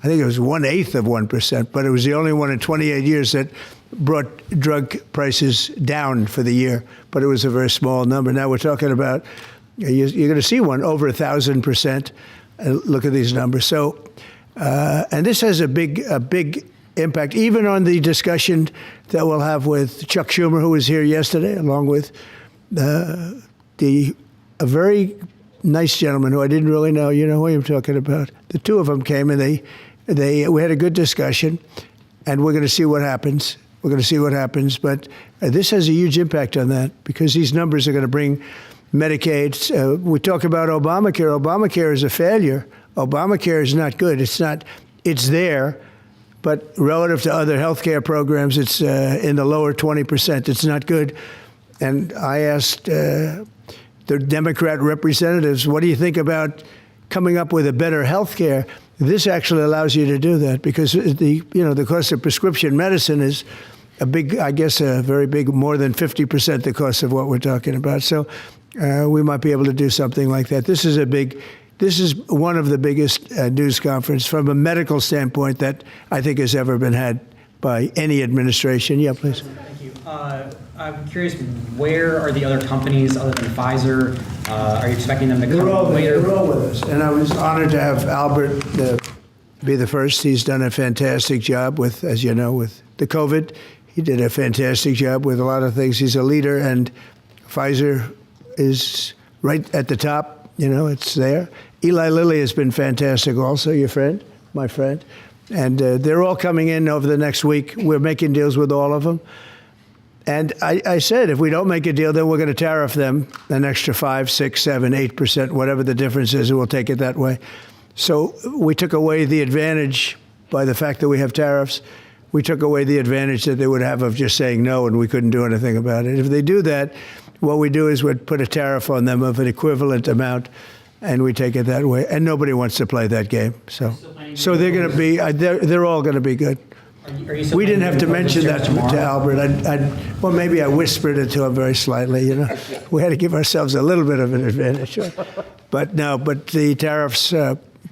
I think it was 1/8 of 1%, but it was the only one in 28 years that brought drug prices down for the year. But it was a very small number. Now we're talking about, you're going to see one over 1,000%. Look at these numbers. So, and this has a big impact, even on the discussion that we'll have with Chuck Schumer, who was here yesterday, along with a very nice gentleman who I didn't really know. You know who I'm talking about. The two of them came and we had a good discussion, and we're going to see what happens. We're going to see what happens, but this has a huge impact on that because these numbers are going to bring Medicaid. We talk about Obamacare. Obamacare is a failure. Obamacare is not good. It's there, but relative to other healthcare programs, it's in the lower 20%. It's not good. And I asked the Democrat representatives, what do you think about coming up with a better health care? This actually allows you to do that because the cost of prescription medicine is a very big, more than 50% the cost of what we're talking about. So we might be able to do something like that. This is one of the biggest news conference from a medical standpoint that I think has ever been had by any administration. Yeah, please. Thank you. I'm curious, where are the other companies other than Pfizer? Are you expecting them to come later? They're all with us. And I was honored to have Albert be the first. He's done a fantastic job with, as you know, with the COVID. He did a fantastic job with a lot of things. He's a leader, and Pfizer is right at the top. You know, it's there. Eli Lilly has been fantastic also, your friend, my friend. And they're all coming in over the next week. We're making deals with all of them. And I said, if we don't make a deal, then we're going to tariff them an extra 5, 6, 7, 8%, whatever the difference is, and we'll take it that way. So we took away the advantage by the fact that we have tariffs. We took away the advantage that they would have of just saying no, and we couldn't do anything about it. If they do that, what we do is we'd put a tariff on them of an equivalent amount, and we take it that way. And nobody wants to play that game. So they're going to be, they're all going to be good. We didn't have to mention that to Albert. Well, maybe I whispered it to him very slightly, you know. We had to give ourselves a little bit of an advantage. But no, but the tariffs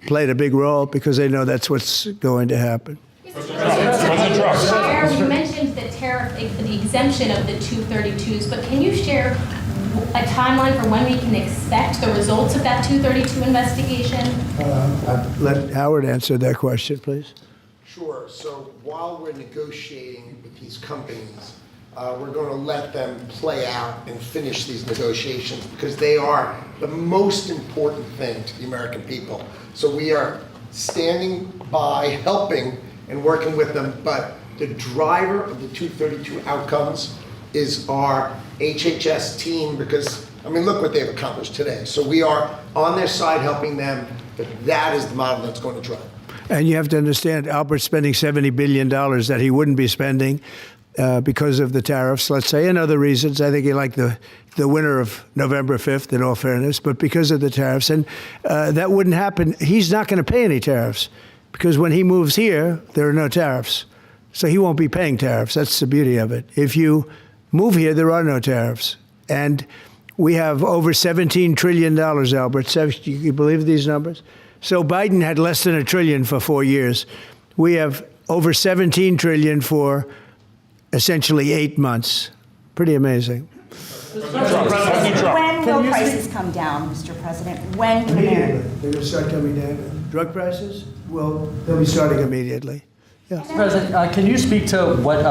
played a big role because they know that's what's going to happen. Chair, you mentioned the tariff, the exemption of the 232s, but can you share a timeline for when we can expect the results of that 232 investigation? Let Howard answer that question, please. Sure. So while we're negotiating with these companies, we're going to let them play out and finish these negotiations because they are the most important thing to the American people. So we are standing by, helping and working with them, but the driver of the 232 outcomes is our HHS team because, I mean, look what they've accomplished today. So we are on their side helping them, but that is the model that's going to drive. And you have to understand, Albert's spending $70 billion that he wouldn't be spending because of the tariffs, let's say, and other reasons. I think he liked the winner of November 5th, in all fairness, but because of the tariffs. And that wouldn't happen. He's not going to pay any tariffs because when he moves here, there are no tariffs. So he won't be paying tariffs. That's the beauty of it. If you move here, there are no tariffs. And we have over $17 trillion, Albert. Do you believe these numbers? So Biden had less than $1 trillion for 4 years. We have over $17 trillion for essentially 8 months. Pretty amazing. When will prices come down, Mr. President? When can America? They're going to start coming down. Drug prices? Well, they'll be starting immediately. Yeah. Mr. President, can you speak to what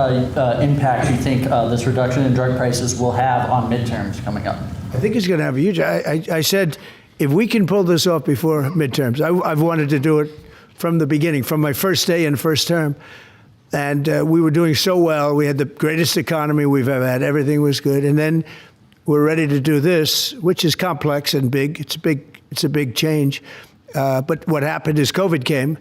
impact you think this reduction in drug prices will have on midterms coming up? I think it's going to have a huge. I said if we can pull this off before midterms, I've wanted to do it from the beginning, from my first day in first term. And we were doing so well. We had the greatest economy we've ever had. Everything was good. And then we're ready to do this, which is complex and big. It's a big change. But what happened is COVID came,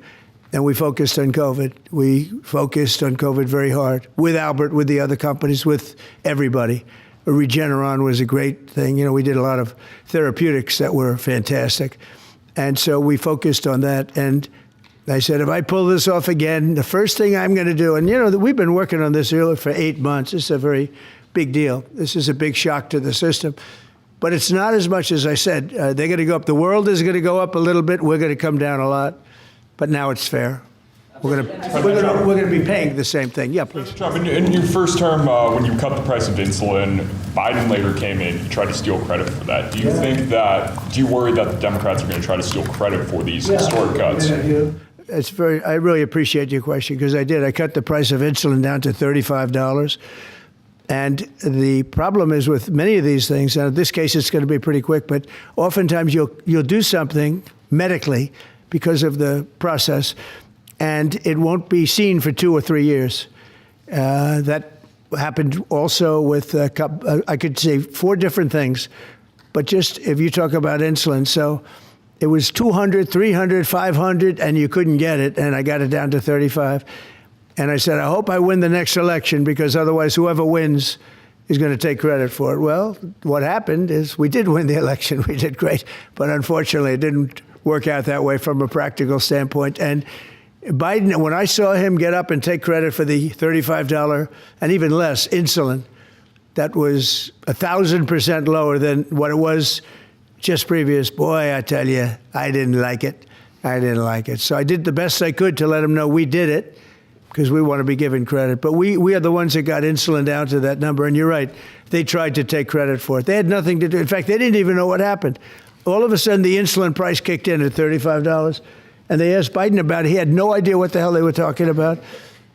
and we focused on COVID. We focused on COVID very hard with Albert, with the other companies, with everybody. Regeneron was a great thing. You know, we did a lot of therapeutics that were fantastic. And so we focused on that. And I said, if I pull this off again, the first thing I'm going to do, and you know, we've been working on this really for 8 months. This is a very big deal. This is a big shock to the system. But it's not as much as I said. They're going to go up. The world is going to go up a little bit. We're going to come down a lot. But now it's fair. We're going to be paying the same thing. Yeah, please. Trump, in your first term, when you cut the price of insulin, Biden later came in, tried to steal credit for that. Do you worry that the Democrats are going to try to steal credit for these historic cuts? I really appreciate your question, because I did. I cut the price of insulin down to $35. And the problem is with many of these things, and in this case it's going to be pretty quick, but oftentimes you'll do something medically because of the process, and it won't be seen for 2 or 3 years. That happened also with, I could say 4 different things, but just if you talk about insulin, so it was 200, 300, 500, and you couldn't get it, and I got it down to 35. And I said, I hope I win the next election, because otherwise whoever wins is going to take credit for it. Well, what happened is we did win the election. We did great. But unfortunately, it didn't work out that way from a practical standpoint. And Biden, when I saw him get up and take credit for the $35 and even less insulin, that was 1,000% lower than what it was just previous. Boy, I tell you, I didn't like it. I didn't like it. So I did the best I could to let him know we did it, because we want to be given credit. But we are the ones that got insulin down to that number. And you're right, they tried to take credit for it. They had nothing to do. In fact, they didn't even know what happened. All of a sudden, the insulin price kicked in at $35. And they asked Biden about it. He had no idea what the hell they were talking about.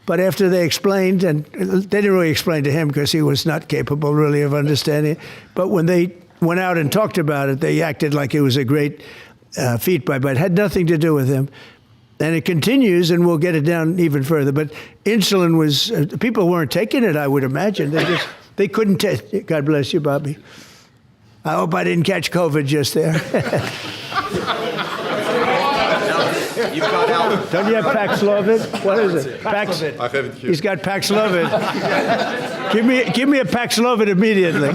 But after they explained, and they didn't really explain to him because he was not capable really of understanding it. But when they went out and talked about it, they acted like it was a great feat by Biden. It had nothing to do with him. And it continues, and we'll get it down even further. But insulin was, people weren't taking it, I would imagine. They couldn't take it. God bless you, Bobby. I hope I didn't catch COVID just there. You've got out. Don't you have Paxlovid? What is it? I have it here. He's got Paxlovid. give me a Paxlovid immediately.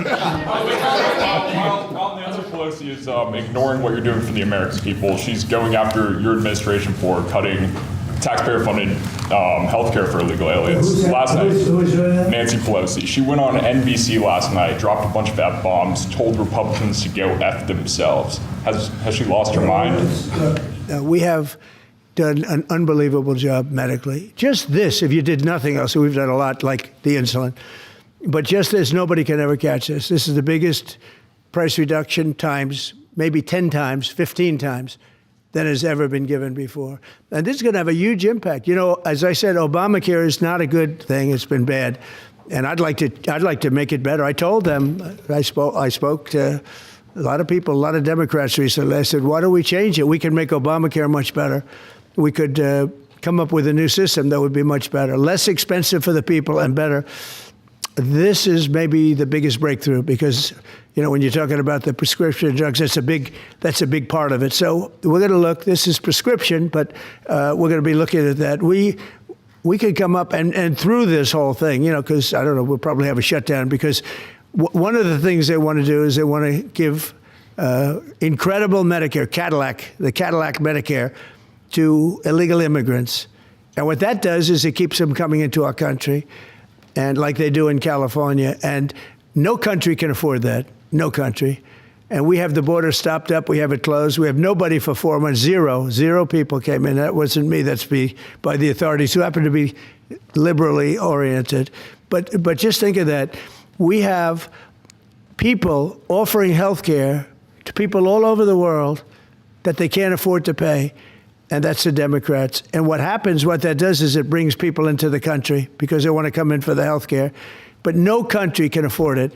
While Nancy Pelosi is ignoring what you're doing for the American people, she's going after your administration for cutting taxpayer-funded healthcare for illegal aliens. Last night, Nancy Pelosi, she went on NBC last night, dropped a bunch of F-bombs, told Republicans to go F themselves. Has she lost her mind? We have done an unbelievable job medically. Just this, if you did nothing else, we've done a lot like the insulin. But just this, nobody can ever catch this. This is the biggest price reduction times, maybe 10 times, 15 times than has ever been given before. And this is going to have a huge impact. You know, as I said, Obamacare is not a good thing. It's been bad. And I'd like to make it better. I told them, I spoke to a lot of people, a lot of Democrats recently. I said, why don't we change it? We can make Obamacare much better. We could come up with a new system that would be much better, less expensive for the people and better. This is maybe the biggest breakthrough, because, you know, when you're talking about the prescription drugs, that's a big part of it. So we're going to look. This is prescription, but we're going to be looking at that. We could come up and through this whole thing, you know, because I don't know, we'll probably have a shutdown, because one of the things they want to do is they want to give incredible Medicare, the Cadillac Medicare, to illegal immigrants. And what that does is it keeps them coming into our country, and like they do in California. And no country can afford that, no country. And we have the border stopped up. We have it closed. We have nobody for 4 months. Zero people came in. That wasn't me. That's by the authorities, who happen to be liberally oriented. But just think of that. We have people offering health care to people all over the world that they can't afford to pay. And that's the Democrats. And what that does is it brings people into the country because they want to come in for the health care. But no country can afford it,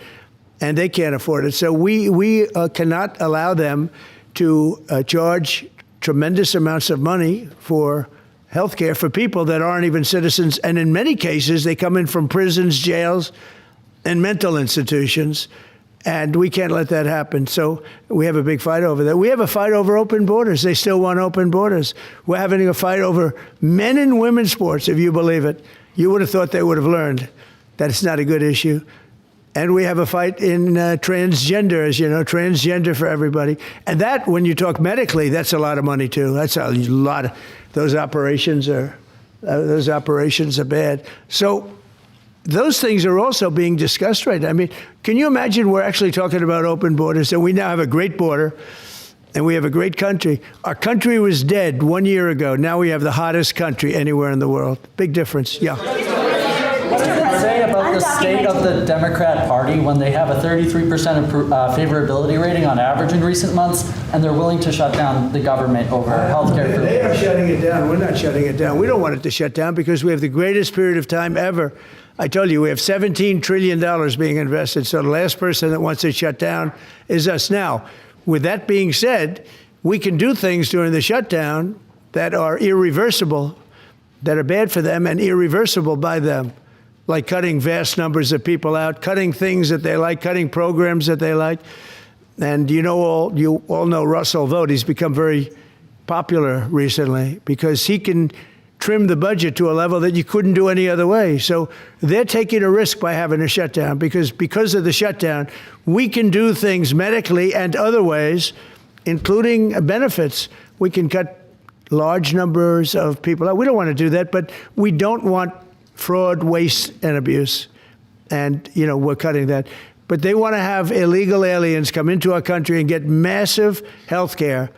and they can't afford it. So we cannot allow them to charge tremendous amounts of money for health care for people that aren't even citizens. And in many cases, they come in from prisons, jails, and mental institutions. And we can't let that happen. So we have a big fight over that. We have a fight over open borders. They still want open borders. We're having a fight over men and women's sports, if you believe it. You would have thought they would have learned that it's not a good issue. And we have a fight in transgender, as you know, transgender for everybody. And that, when you talk medically, that's a lot of money too. That's a lot of, those operations are bad. So those things are also being discussed right now. I mean, can you imagine we're actually talking about open borders, and we now have a great border, and we have a great country. Our country was dead 1 year ago. Now we have the hottest country anywhere in the world. Big difference. Yeah. What does it say about the state of the Democrat Party when they have a 33% favorability rating on average in recent months, and they're willing to shut down the government over health care? They are shutting it down. We're not shutting it down. We don't want it to shut down because we have the greatest period of time ever. I told you, we have $17 trillion being invested, so the last person that wants it shut down is us. Now, with that being said, we can do things during the shutdown that are irreversible, that are bad for them and irreversible by them, like cutting vast numbers of people out, cutting things that they like, cutting programs that they like. And you all know Russell Vought. He's become very popular recently because he can trim the budget to a level that you couldn't do any other way. So they're taking a risk by having a shutdown because of the shutdown, we can do things medically and other ways, including benefits. We can cut large numbers of people out. We don't want to do that, but we don't want fraud, waste, and abuse. And, we're cutting that. But they want to have illegal aliens come into our country and get massive health care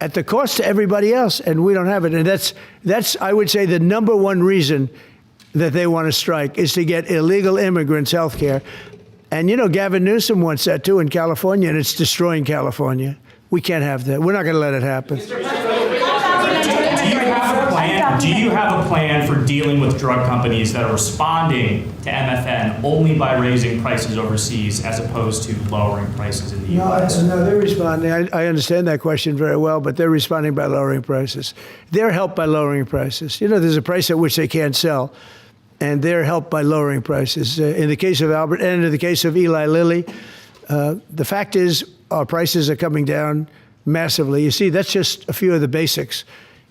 at the cost to everybody else, and we don't have it. And that's I would say, the number one reason that they want to strike is to get illegal immigrants health care. And, Gavin Newsom wants that, too, in California, and it's destroying California. We can't have that. We're not going to let it happen. Do you have a plan for dealing with drug companies that are responding to MFN only by raising prices overseas as opposed to lowering prices in the U.S.? No, they're responding. I understand that question very well, but they're responding by lowering prices. They're helped by lowering prices. There's a price at which they can't sell, and they're helped by lowering prices. In the case of Albert and in the case of Eli Lilly, the fact is our prices are coming down massively. You see, that's just a few of the basics.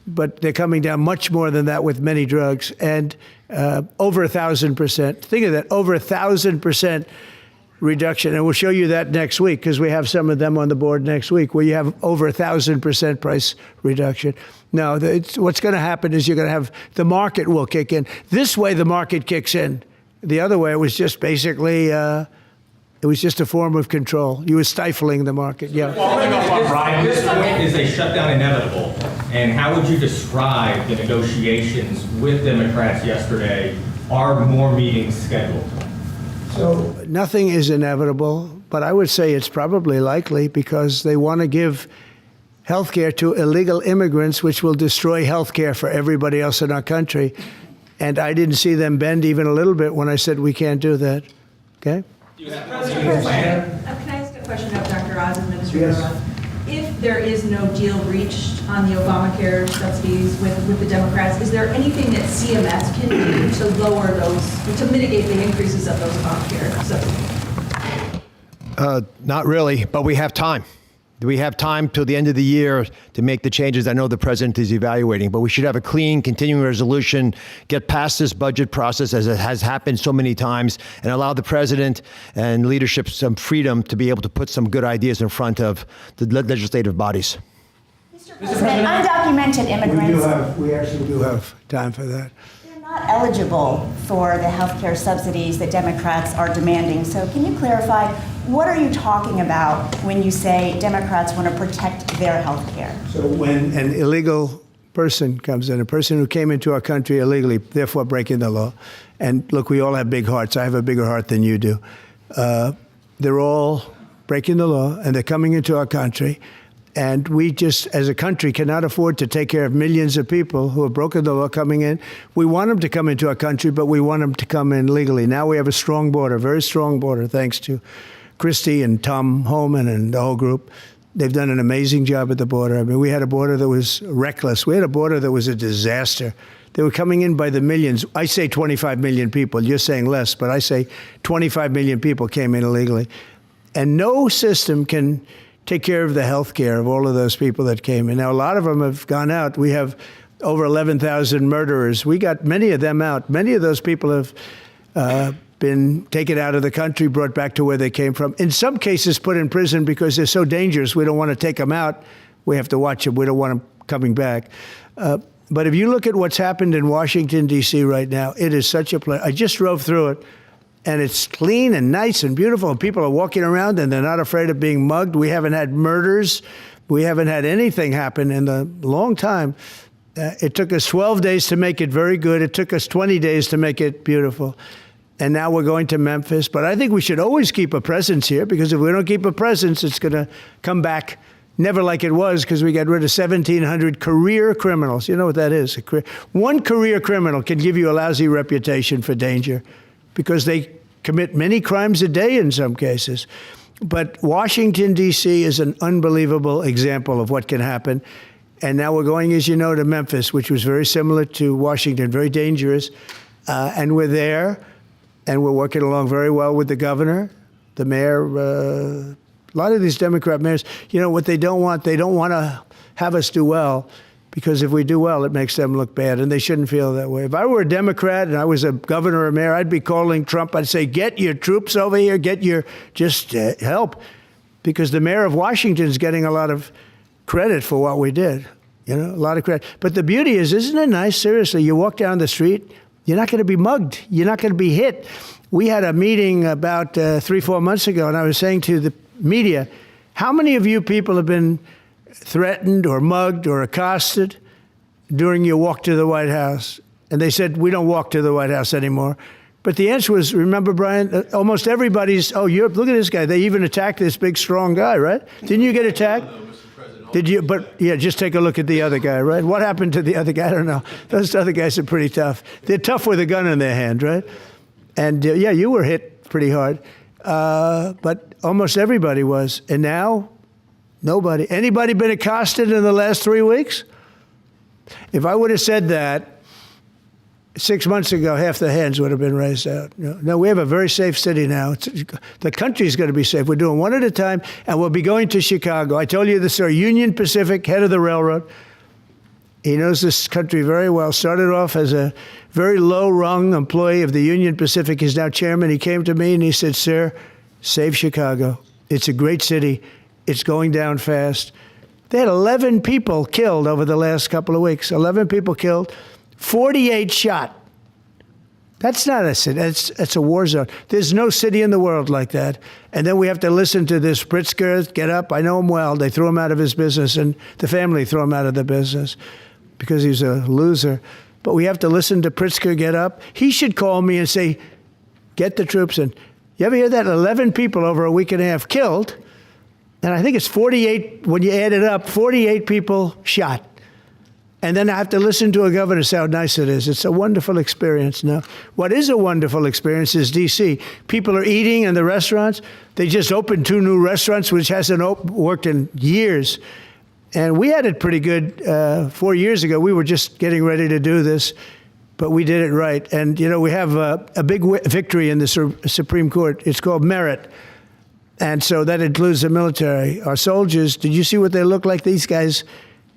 But they're coming down much more than that with many drugs, and over 1,000%. Think of that, over 1,000% reduction. And we'll show you that next week because we have some of them on the board next week where you have over 1,000% price reduction. No, what's going to happen is you're going to have the market will kick in. This way, the market kicks in. The other way, it was just basically it was just a form of control. You were stifling the market. Yeah. Following up on Brian, At this point, is a shutdown inevitable? And how would you describe the negotiations with Democrats yesterday? Are more meetings scheduled? So nothing is inevitable, but I would say it's probably likely because they want to give health care to illegal immigrants, which will destroy health care for everybody else in our country. And I didn't see them bend even a little bit when I said we can't do that. Okay? Can I ask a question of Dr. Oz, Administrator Oz? If there is no deal reached on the Obamacare subsidies with the Democrats, is there anything that CMS can do to lower those, to mitigate the increases of those Obamacare subsidies? Not really, but we have time. We have time till the end of the year to make the changes I know the president is evaluating, but we should have a clean continuing resolution, get past this budget process as it has happened so many times, and allow the president and leadership some freedom to be able to put some good ideas in front of the legislative bodies. Mr. President, undocumented immigrants. We actually do have time for that. They're not eligible for the health care subsidies that Democrats are demanding. So can you clarify, what are you talking about when you say Democrats want to protect their health care? So when an illegal person comes in, a person who came into our country illegally, therefore breaking the law, and look, we all have big hearts. I have a bigger heart than you do. They're all breaking the law, and they're coming into our country. And we just, as a country, cannot afford to take care of millions of people who have broken the law coming in. We want them to come into our country, but we want them to come in legally. Now we have a strong border, very strong border, thanks to Christie and Tom Homan and the whole group. They've done an amazing job at the border. I mean, we had a border that was reckless. We had a border that was a disaster. They were coming in by the millions. I say 25 million people. You're saying less, but I say 25 million people came in illegally. And no system can take care of the health care of all of those people that came in. Now, a lot of them have gone out. We have over 11,000 murderers. We got many of them out. Many of those people have been taken out of the country, brought back to where they came from. In some cases, put in prison because they're so dangerous. We don't want to take them out. We have to watch them. We don't want them coming back. But if you look at what's happened in Washington, D.C. right now, it is such a place. I just drove through it, and it's clean and nice and beautiful, and people are walking around, and they're not afraid of being mugged. We haven't had murders. We haven't had anything happen in a long time. It took us 12 days to make it very good. It took us 20 days to make it beautiful. And now we're going to Memphis. But I think we should always keep a presence here, because if we don't keep a presence, it's going to come back never like it was, because we got rid of 1,700 career criminals. You know what that is? One career criminal can give you a lousy reputation for danger, because they commit many crimes a day in some cases. But Washington, D.C. is an unbelievable example of what can happen. And now we're going, as you know, to Memphis, which was very similar to Washington, very dangerous. And we're there, and we're working along very well with the governor, the mayor. A lot of these Democrat mayors, you know, what they don't want to have us do well, because if we do well, it makes them look bad, and they shouldn't feel that way. If I were a Democrat and I was a governor or mayor, I'd be calling Trump. I'd say, get your troops over here, just help, because the mayor of Washington is getting a lot of credit for what we did, you know, a lot of credit. But the beauty is, isn't it nice? Seriously, you walk down the street, you're not going to be mugged. You're not going to be hit. We had a meeting about 3-4 months ago, and I was saying to the media, how many of you people have been threatened or mugged or accosted during your walk to the White House? And they said, we don't walk to the White House anymore. But the answer was, remember, Brian, almost everybody's, look at this guy. They even attacked this big, strong guy, right? Didn't you get attacked? Did you? But yeah, just take a look at the other guy, right? What happened to the other guy? I don't know. Those other guys are pretty tough. They're tough with a gun in their hand, right? And yeah, you were hit pretty hard. But almost everybody was. And now, nobody. Anybody been accosted in the last 3 weeks? If I would have said that 6 months ago, half the hands would have been raised out. No, we have a very safe city now. The country's going to be safe. We're doing one at a time, and we'll be going to Chicago. I told you this story. Union Pacific, head of the railroad. He knows this country very well. Started off as a very low-rung employee of the Union Pacific. He's now chairman. He came to me and he said, sir, save Chicago. It's a great city. It's going down fast. They had 11 people killed over the last couple of weeks. 11 people killed. 48 shot. That's not a city. That's a war zone. There's no city in the world like that. And then we have to listen to this Pritzker get up. I know him well. They threw him out of his business, and the family threw him out of the business because he's a loser. But we have to listen to Pritzker get up. He should call me and say, get the troops in. You ever hear that? 11 people over a week and a half killed. And I think it's 48, when you add it up, 48 people shot. And then I have to listen to a governor say how nice it is. It's a wonderful experience. Now, what is a wonderful experience is D.C. People are eating in the restaurants. They just opened 2 new restaurants, which hasn't worked in years. And we had it pretty good 4 years ago. We were just getting ready to do this, but we did it right. And, you know, we have a big victory in the Supreme Court. It's called merit. And so that includes the military. Our soldiers, did you see what they look like? These guys,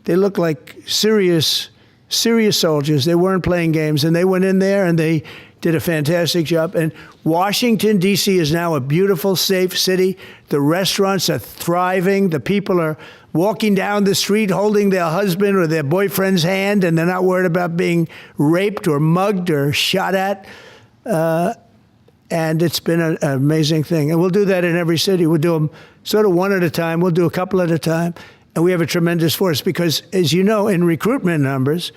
they look like serious soldiers. They weren't playing games, and they went in there and they did a fantastic job. And Washington, D.C. is now a beautiful, safe city. The restaurants are thriving. The people are walking down the street holding their husband or their boyfriend's hand, and they're not worried about being raped or mugged or shot at. And it's been an amazing thing. And we'll do that in every city. We'll do them sort of one at a time. We'll do a couple at a time. And we have a tremendous force because, as you know, in recruitment numbers,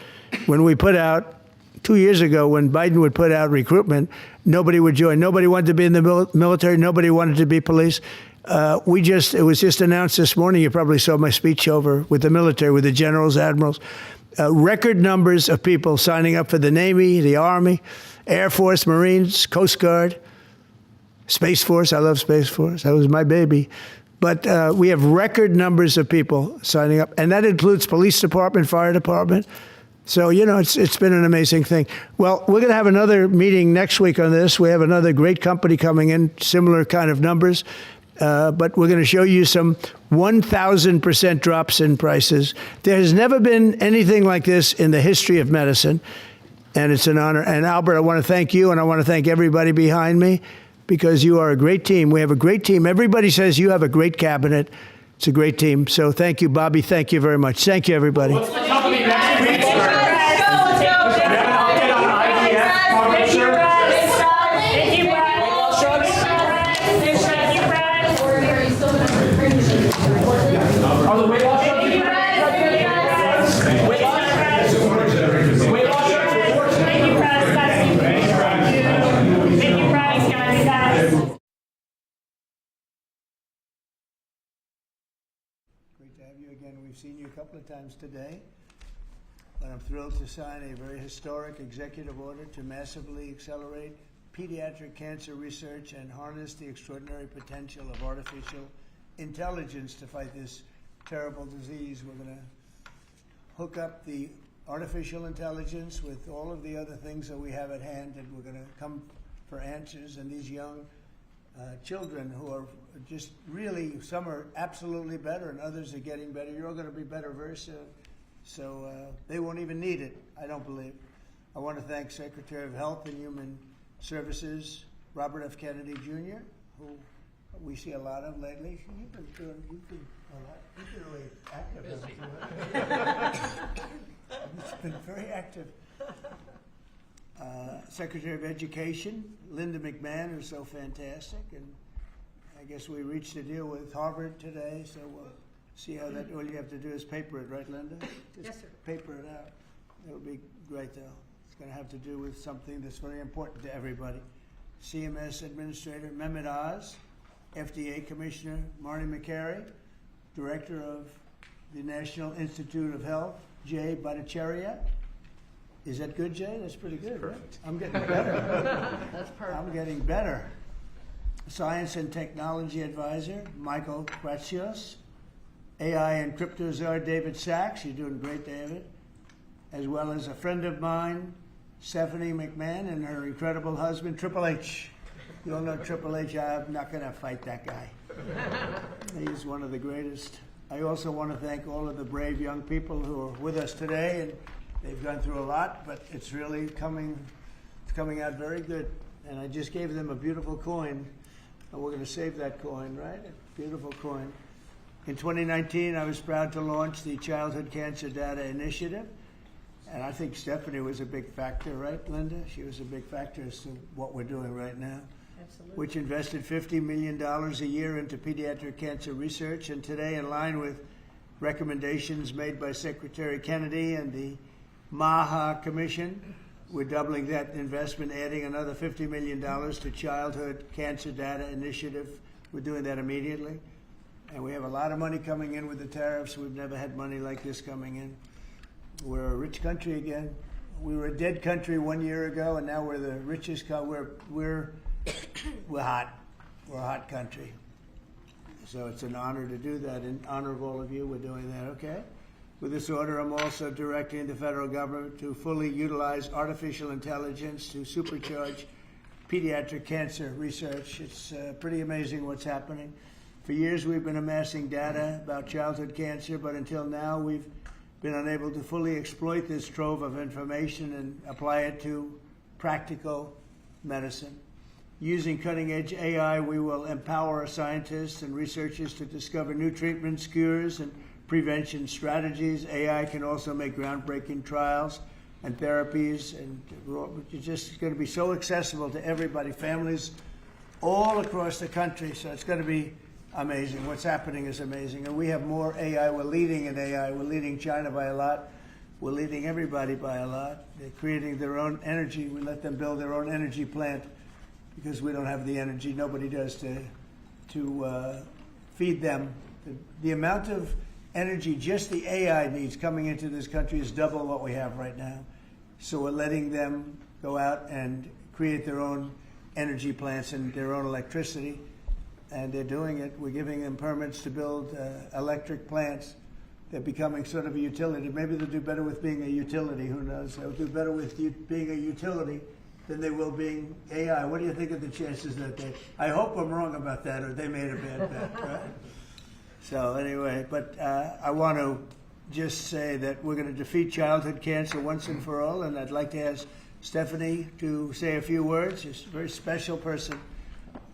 when we put out, 2 years ago, when Biden would put out recruitment, nobody would join. Nobody wanted to be in the military. Nobody wanted to be police. It was just announced this morning. You probably saw my speech over with the military, with the generals, admirals. Record numbers of people signing up for the Navy, the Army, Air Force, Marines, Coast Guard, Space Force. I love Space Force. That was my baby. But we have record numbers of people signing up, and that includes police department, fire department. So, you know, it's been an amazing thing. Well, we're going to have another meeting next week on this. We have another great company coming in, similar kind of numbers. But we're going to show you some 1,000% drops in prices. There has never been anything like this in the history of medicine, and it's an honor. And Albert, I want to thank you, and I want to thank everybody behind me, because you are a great team. We have a great team. Everybody says you have a great cabinet. It's a great team. So thank you, Bobby. Thank you very much. Thank you, everybody. What's the company next week? Are the weight loss drugs? Weight loss drugs? Weight loss drugs? Thank you, Press. Thank you, Press, guys. Great to have you again. We've seen you a couple of times today, but I'm thrilled to sign a very historic executive order to massively accelerate pediatric cancer research and harness the extraordinary potential of artificial intelligence to fight this terrible disease. We're going to hook up the artificial intelligence with all of the other things that we have at hand, and we're going to come for answers. And these young children who are just really, some are absolutely better and others are getting better. You're all going to be better very soon. So they won't even need it, I don't believe. I want to thank Secretary of Health and Human Services, Robert F. Kennedy Jr., who we see a lot of lately. You've been really active. It's been very active. Secretary of Education, Linda McMahon, who's so fantastic, and I guess we reached a deal with Harvard today, so we'll see how that, all you have to do is paper it, right, Linda? Just yes, sir. Paper it out. It'll be great, though. It's going to have to do with something that's very important to everybody. CMS Administrator Mehmet Oz, FDA Commissioner Marty Makary, Director of the National Institute of Health, Jay Bhattacharya. Is that good, Jay? That's pretty good, right? I'm getting better. That's perfect. I'm getting better. Science and Technology Advisor Michael Kratsios, AI and Crypto Czar David Sachs. You're doing great, David. As well as a friend of mine, Stephanie McMahon, and her incredible husband, Triple H. You all know Triple H. I'm not going to fight that guy. He's one of the greatest. I also want to thank all of the brave young people who are with us today, and they've gone through a lot, but it's really coming out very good. And I just gave them a beautiful coin, and we're going to save that coin, right? A beautiful coin. In 2019, I was proud to launch the Childhood Cancer Data Initiative, and I think Stephanie was a big factor, right, Linda? She was a big factor as to what we're doing right now. Absolutely. Which invested $50 million a year into pediatric cancer research, and today, in line with recommendations made by Secretary Kennedy and the MAHA Commission, we're doubling that investment, adding another $50 million to Childhood Cancer Data Initiative. We're doing that immediately. And we have a lot of money coming in with the tariffs. We've never had money like this coming in. We're a rich country again. We were a dead country 1 year ago, and now we're the richest country. We're hot. We're a hot country. So it's an honor to do that. In honor of all of you, we're doing that, okay? With this order, I'm also directing the federal government to fully utilize artificial intelligence to supercharge pediatric cancer research. It's pretty amazing what's happening. For years, we've been amassing data about childhood cancer, but until now, we've been unable to fully exploit this trove of information and apply it to practical medicine. Using cutting-edge AI, we will empower scientists and researchers to discover new treatments, cures, and prevention strategies. AI can also make groundbreaking trials and therapies, and it's just going to be so accessible to everybody, families all across the country. So it's going to be amazing. What's happening is amazing. And we have more AI. We're leading in AI. We're leading China by a lot. We're leading everybody by a lot. They're creating their own energy. We let them build their own energy plant because we don't have the energy. Nobody does to feed them. The amount of energy just the AI needs coming into this country is double what we have right now. So we're letting them go out and create their own energy plants and their own electricity. and they're doing it. We're giving them permits to build electric plants. They're becoming sort of a utility. Maybe they'll do better with being a utility. Who knows? They'll do better with being a utility than they will being AI. What do you think of the chances that they? I hope I'm wrong about that, or they made a bad bet, right? So anyway, but I want to just say that we're going to defeat childhood cancer once and for all, and I'd like to ask Stephanie to say a few words. She's a very special person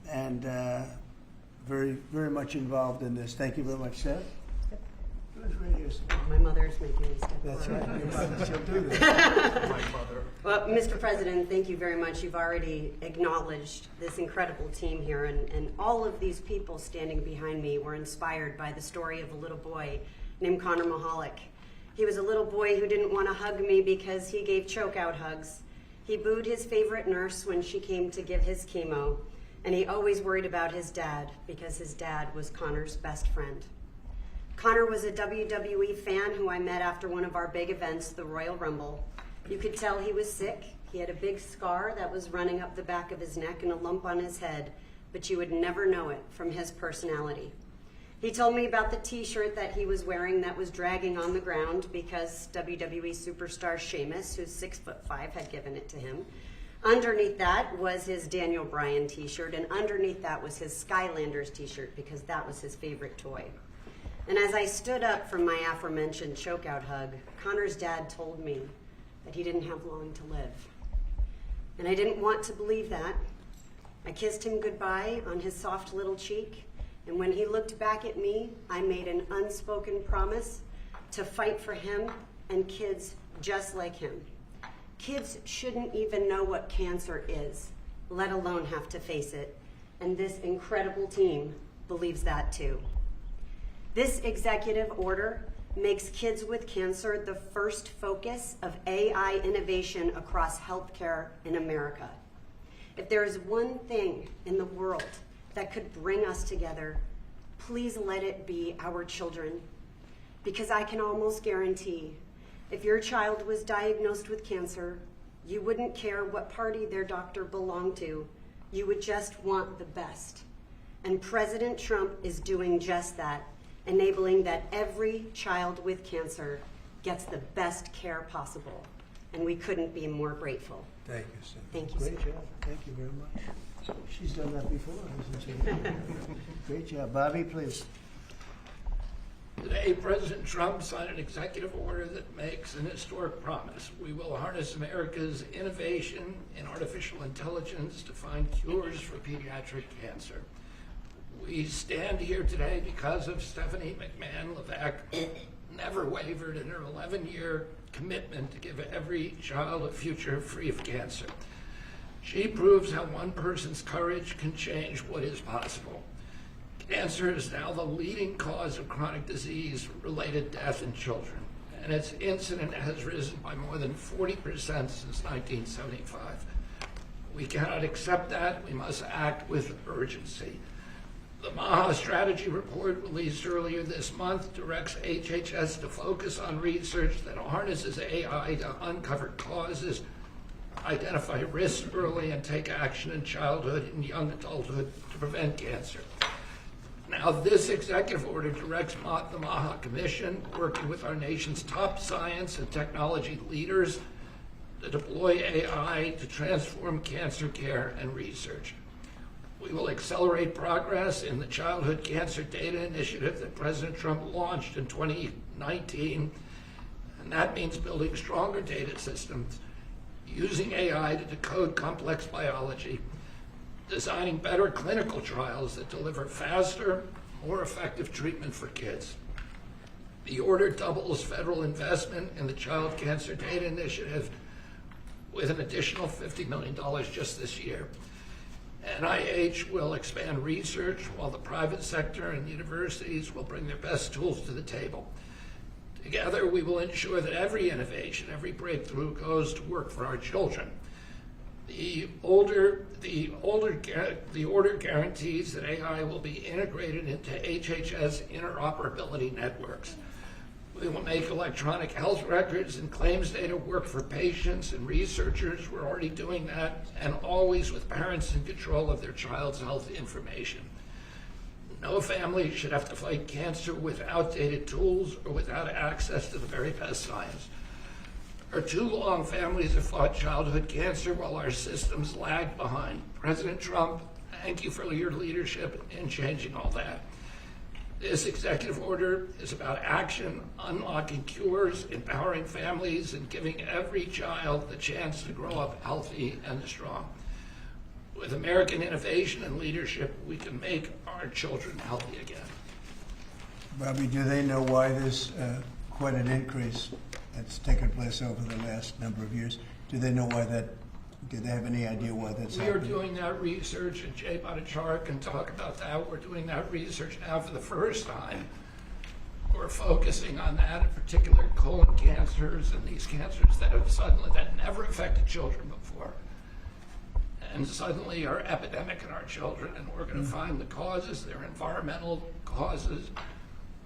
and very, very much involved in this. Thank you very much, Steph. My mother's making me step That's forward. right. Your mother, she'll do that. My mother. Well, Mr. President, thank you very much. You've already acknowledged this incredible team here, and all of these people standing behind me were inspired by the story of a little boy named Connor Mahalik. He was a little boy who didn't want to hug me because he gave choke-out hugs. He booed his favorite nurse when she came to give his chemo, and he always worried about his dad because his dad was Connor's best friend. Connor was a WWE fan who I met after one of our big events, the Royal Rumble. You could tell he was sick. He had a big scar that was running up the back of his neck and a lump on his head, but you would never know it from his personality. He told me about the t-shirt that he was wearing that was dragging on the ground because WWE superstar Sheamus, who's 6'5", had given it to him. Underneath that was his Daniel Bryan t-shirt, and underneath that was his Skylanders t-shirt because that was his favorite toy. And as I stood up from my aforementioned chokeout hug, Connor's dad told me that he didn't have long to live. And I didn't want to believe that. I kissed him goodbye on his soft little cheek, and when he looked back at me, I made an unspoken promise to fight for him and kids just like him. Kids shouldn't even know what cancer is, let alone have to face it. And this incredible team believes that too. This executive order makes kids with cancer the first focus of AI innovation across healthcare in America. If there is one thing in the world that could bring us together, please let it be our children. Because I can almost guarantee, if your child was diagnosed with cancer, you wouldn't care what party their doctor belonged to. You would just want the best. And President Trump is doing just that, enabling that every child with cancer gets the best care possible. And we couldn't be more grateful. Thank you, Steph. Thank you, Great sir. job. Thank you very much. She's done that before, hasn't she? Great job. Bobby, please. Today, President Trump signed an executive order that makes an historic promise. We will harness America's innovation in artificial intelligence to find cures for pediatric cancer. We stand here today because of Stephanie McMahon Levesque never wavered in her 11-year commitment to give every child a future free of cancer. She proves how one person's courage can change what is possible. Cancer is now the leading cause of chronic disease-related death in children, and its incidence has risen by more than 40% since 1975. We cannot accept that. We must act with urgency. The MAHA strategy report released earlier this month directs HHS to focus on research that harnesses AI to uncover causes, identify risks early, and take action in childhood and young adulthood to prevent cancer. Now, this executive order directs the MAHA Commission, working with our nation's top science and technology leaders, to deploy AI to transform cancer care and research. We will accelerate progress in the Childhood Cancer Data Initiative that President Trump launched in 2019, and that means building stronger data systems, using AI to decode complex biology, designing better clinical trials that deliver faster, more effective treatment for kids. The order doubles federal investment in the Child Cancer Data Initiative with an additional $50 million just this year. NIH will expand research while the private sector and universities will bring their best tools to the table. Together, we will ensure that every innovation, every breakthrough goes to work for our children. The order guarantees that AI will be integrated into HHS interoperability networks. We will make electronic health records and claims data work for patients and researchers. We're already doing that, and always with parents in control of their child's health information. No family should have to fight cancer with outdated tools or without access to the very best science. For too long, families have fought childhood cancer while our systems lagged behind. President Trump, thank you for your leadership in changing all that. This executive order is about action, unlocking cures, empowering families, and giving every child the chance to grow up healthy and strong. With American innovation and leadership, we can make our children healthy again. Bobby, do they know why there's quite an increase that's taken place over the last number of years? Do they know why that? Do they have any idea why that's We are happening? doing that research, and Jay Bhattacharya can talk about that. We're doing that research now for the first time. We're focusing on that, in particular colon cancers and these cancers that never affected children before. And suddenly are epidemic in our children, and we're going to find the causes. They're environmental causes.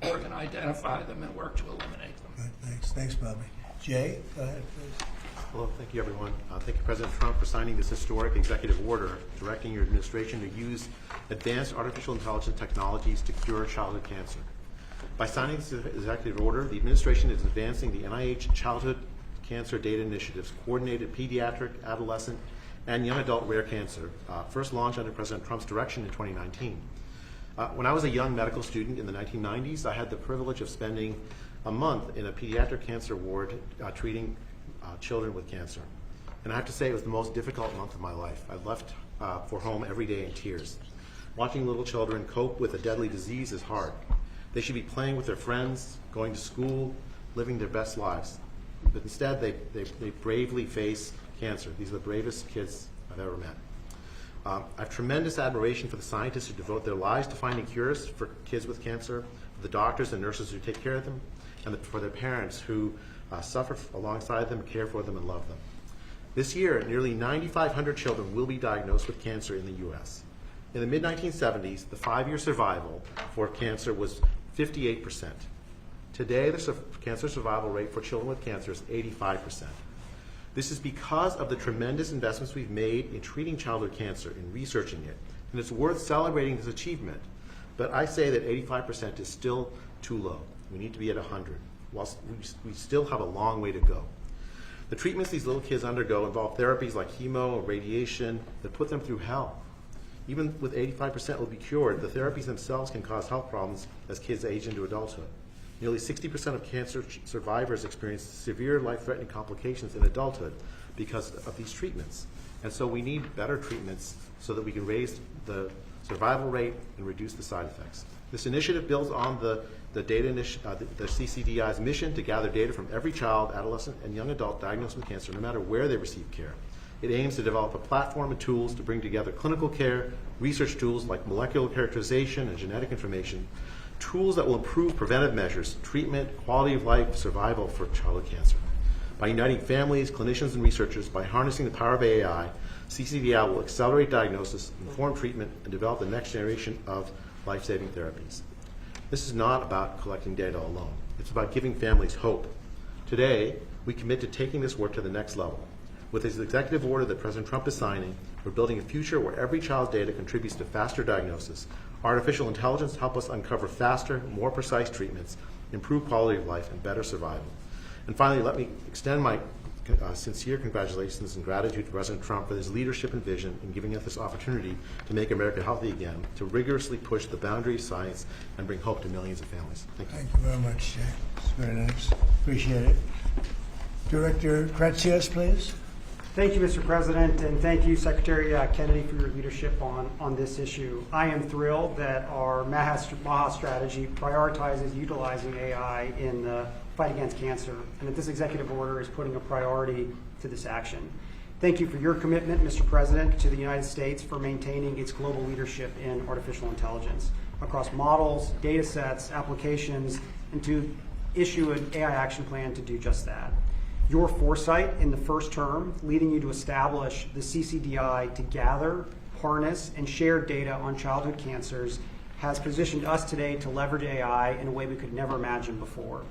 We're going to identify them and work to eliminate them. Good, thanks, Bobby. Jay, go ahead, please. Hello, thank you, everyone. Thank you, President Trump, for signing this historic executive order directing your administration to use advanced artificial intelligence technologies to cure childhood cancer. By signing this executive order, the administration is advancing the NIH Childhood Cancer Data Initiative's coordinated pediatric, adolescent, and young adult rare cancer, first launched under President Trump's direction in 2019. When I was a young medical student in the 1990s, I had the privilege of spending a month in a pediatric cancer ward treating children with cancer. And I have to say it was the most difficult month of my life. I left for home every day in tears. Watching little children cope with a deadly disease is hard. They should be playing with their friends, going to school, living their best lives. But instead, they bravely face cancer. These are the bravest kids I've ever met. I have tremendous admiration for the scientists who devote their lives to finding cures for kids with cancer, for the doctors and nurses who take care of them, and for their parents who suffer alongside them, care for them, and love them. This year, nearly 9,500 children will be diagnosed with cancer in the U.S. In the mid-1970s, the 5-year survival for cancer was 58%. Today, the cancer survival rate for children with cancer is 85%. This is because of the tremendous investments we've made in treating childhood cancer, in researching it, and it's worth celebrating this achievement. But I say that 85% is still too low. We need to be at 100. Whilst we still have a long way to go. The treatments these little kids undergo involve therapies like chemo or radiation that put them through hell. Even with 85% will be cured, the therapies themselves can cause health problems as kids age into adulthood. Nearly 60% of cancer survivors experience severe life-threatening complications in adulthood because of these treatments. And so we need better treatments so that we can raise the survival rate and reduce the side effects. This initiative builds on the CCDI's mission to gather data from every child, adolescent, and young adult diagnosed with cancer, no matter where they receive care. It aims to develop a platform and tools to bring together clinical care, research tools like molecular characterization and genetic information, tools that will improve preventive measures, treatment, quality of life, survival for childhood cancer. By uniting families, clinicians, and researchers, by harnessing the power of AI, CCDI will accelerate diagnosis, inform treatment, and develop the next generation of life-saving therapies. This is not about collecting data alone. It's about giving families hope. Today, we commit to taking this work to the next level. With this executive order that President Trump is signing, we're building a future where every child's data contributes to faster diagnosis. Artificial intelligence helps us uncover faster, more precise treatments, improve quality of life, and better survival. And finally, let me extend my sincere congratulations and gratitude to President Trump for his leadership and vision in giving us this opportunity to make America healthy again, to rigorously push the boundaries of science and bring hope to millions of families. Thank you. Thank you very much, Jay. It's very nice. Appreciate it. Director Kratsios, please. Thank you, Mr. President, and thank you, Secretary Kennedy, for your leadership on this issue. I am thrilled that our MAHA strategy prioritizes utilizing AI in the fight against cancer, and that this executive order is putting a priority to this action. Thank you for your commitment, Mr. President, to the United States for maintaining its global leadership in artificial intelligence across models, data sets, applications, and to issue an AI action plan to do just that. Your foresight in the first term, leading you to establish the CCDI to gather, harness, and share data on childhood cancers, has positioned us today to leverage AI in a way we could never imagine before.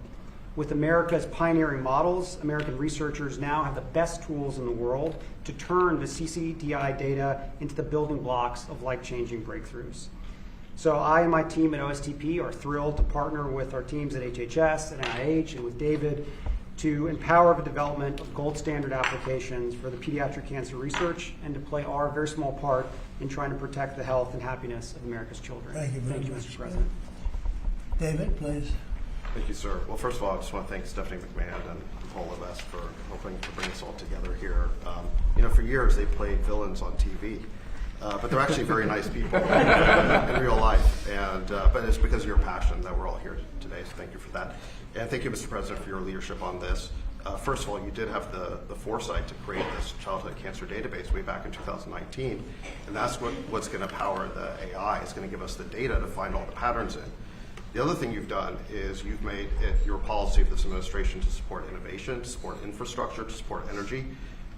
With America's pioneering models, American researchers now have the best tools in the world to turn the CCDI data into the building blocks of life-changing breakthroughs. So I and my team at OSTP are thrilled to partner with our teams at HHS and NIH and with David to empower the development of gold standard applications for the pediatric cancer research and to play our very small part in trying to protect the health and happiness of America's children. Thank you very much. Mr. President. David, please. Thank you, sir. Well, first of all, I just want to thank Stephanie McMahon and Paul Levesque for helping to bring us all together here. For years they played villains on TV, but they're actually very nice people in real life. But it's because of your passion that we're all here today, so thank you for that. And thank you, Mr. President, for your leadership on this. First of all, you did have the foresight to create this childhood cancer database way back in 2019, and that's what's going to power the AI. It's going to give us the data to find all the patterns in. The other thing you've done is you've made it your policy of this administration to support innovation, to support infrastructure, to support energy.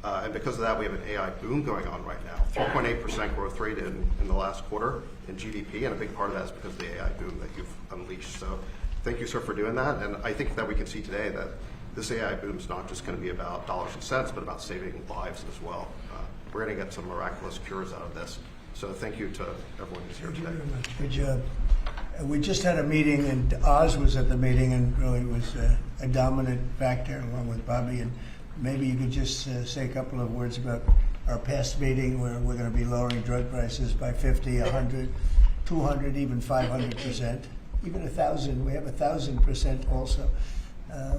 And because of that, we have an AI boom going on right now. 3.8% growth rate in the last quarter in GDP, and a big part of that is because of the AI boom that you've unleashed. So thank you, sir, for doing that. And I think that we can see today that this AI boom is not just going to be about dollars and cents, but about saving lives as well. We're going to get some miraculous cures out of this. So thank you to everyone who's here today. Thank you very much. Good job. We just had a meeting, and Oz was at the meeting, and really was a dominant factor along with Bobby. And maybe you could just say a couple of words about our past meeting where we're going to be lowering drug prices by 50, 100, 200, even 500%, even 1,000. We have 1,000% also.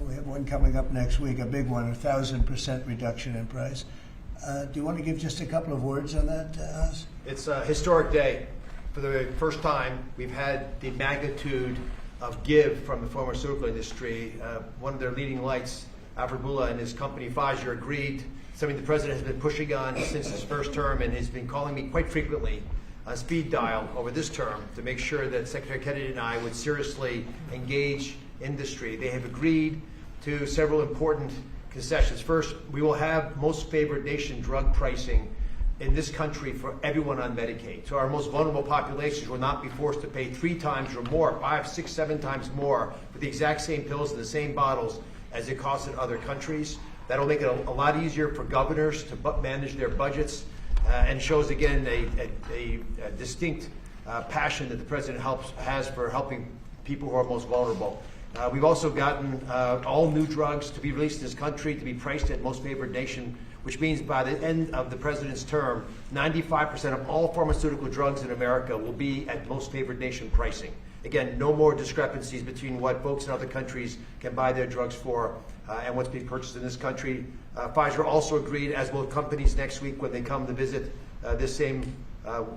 We have one coming up next week, a big one, 1,000% reduction in price. Do you want to give just a couple of words on that, Oz? It's a historic day. For the first time, we've had the magnitude of give from the pharmaceutical industry. One of their leading lights, Alfred Boula and his company Pfizer, agreed, something the president has been pushing on since his first term and has been calling me quite frequently on speed dial over this term to make sure that Secretary Kennedy and I would seriously engage industry. They have agreed to several important concessions. First, we will have most favored nation drug pricing in this country for everyone on Medicaid. So our most vulnerable populations will not be forced to pay 3 times or more, 5, 6, 7 times more for the exact same pills in the same bottles as it costs in other countries. That'll make it a lot easier for governors to manage their budgets and shows again a distinct passion that the president has for helping people who are most vulnerable. We've also gotten all new drugs to be released in this country to be priced at most favored nation, which means by the end of the president's term, 95% of all pharmaceutical drugs in America will be at most favored nation pricing. Again, no more discrepancies between what folks in other countries can buy their drugs for and what's being purchased in this country. Pfizer also agreed, as will companies next week when they come to visit this same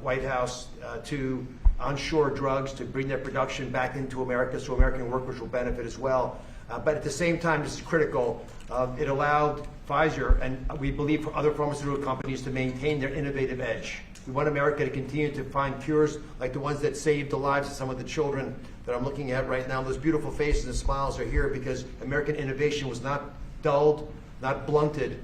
White House, to onshore drugs, to bring their production back into America so American workers will benefit as well. But at the same time, this is critical. It allowed Pfizer, and we believe for other pharmaceutical companies, to maintain their innovative edge. We want America to continue to find cures like the ones that saved the lives of some of the children that I'm looking at right now. Those beautiful faces and smiles are here because American innovation was not dulled, not blunted,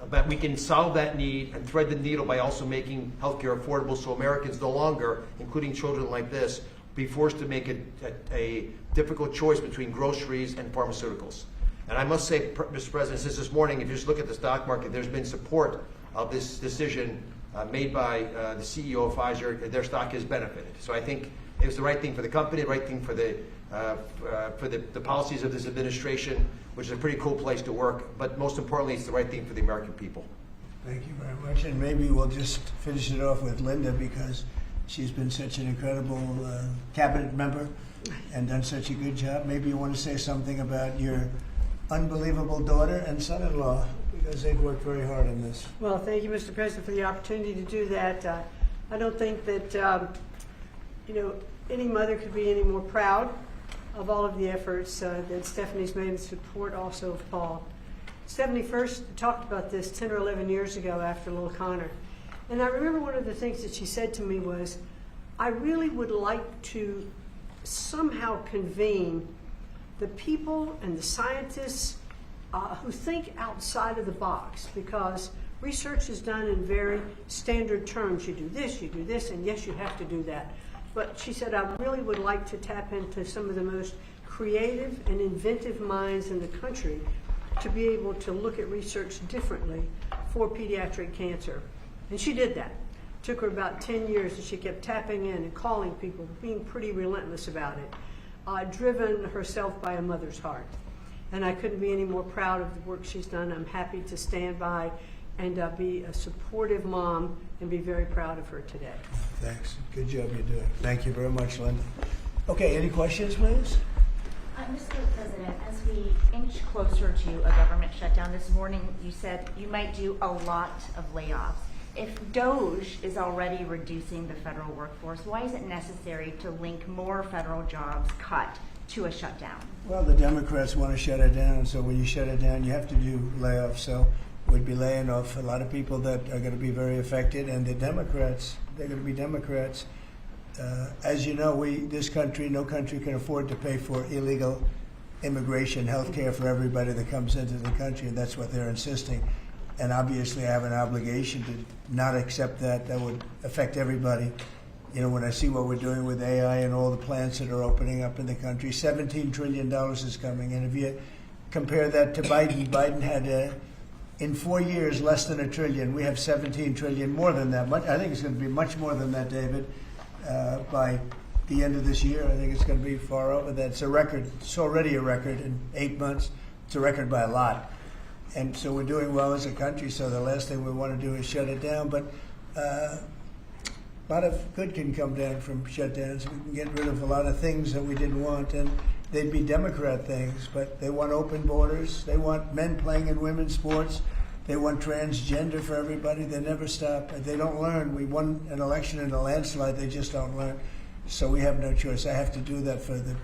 but we can solve that need and thread the needle by also making healthcare affordable so Americans no longer, including children like this, be forced to make a difficult choice between groceries and pharmaceuticals. And I must say, Mr. President, since this morning, if you just look at the stock market, there's been support of this decision made by the CEO of Pfizer. Their stock has benefited. So I think it was the right thing for the company, the right thing for the policies of this administration, which is a pretty cool place to work. But most importantly, it's the right thing for the American people. Thank you very much. And maybe we'll just finish it off with Linda, because she's been such an incredible cabinet member and done such a good job. Maybe you want to say something about your unbelievable daughter and son-in-law, because they've worked very hard on this. Well, thank you, Mr. President, for the opportunity to do that. I don't think that, any mother could be any more proud of all of the efforts that Stephanie's made in support also of Paul. Stephanie first talked about this 10 or 11 years ago after Little Connor. And I remember one of the things that she said to me was, I really would like to somehow convene the people and the scientists who think outside of the box, because research is done in very standard terms. You do this, and yes, you have to do that. But she said, I really would like to tap into some of the most creative and inventive minds in the country to be able to look at research differently for pediatric cancer. And she did that. Took her about 10 years, and she kept tapping in and calling people, being pretty relentless about it, driven herself by a mother's heart. And I couldn't be any more proud of the work she's done. I'm happy to stand by and be a supportive mom and be very proud of her today. Thanks. Good job you're doing. Thank you very much, Linda. Okay, any questions, please? Mr. President, as we inch closer to a government shutdown, this morning you said you might do a lot of layoffs. If DOGE is already reducing the federal workforce, why is it necessary to link more federal jobs cut to a shutdown? Well, the Democrats want to shut it down, so when you shut it down, you have to do layoffs. So we'd be laying off a lot of people that are going to be very affected, and the Democrats, they're going to be Democrats. As you know, this country, no country can afford to pay for illegal immigration, health care for everybody that comes into the country, and that's what they're insisting. And obviously I have an obligation to not accept that. That would affect everybody. You know, when I see what we're doing with AI and all the plants that are opening up in the country, $17 trillion is coming. And if you compare that to Biden had, in 4 years, less than $1 trillion. We have 17 trillion, more than that. I think it's going to be much more than that, David. By the end of this year, I think it's going to be far over that. It's a record. It's already a record in 8 months. It's a record by a lot. And so we're doing well as a country, so the last thing we want to do is shut it down. But a lot of good can come down from shutdowns. We can get rid of a lot of things that we didn't want, and they'd be Democrat things, but they want open borders. They want men playing in women's sports. They want transgender for everybody. They never stop. They don't learn. We won an election in a landslide. They just don't learn. So we have no choice. I have to do that for the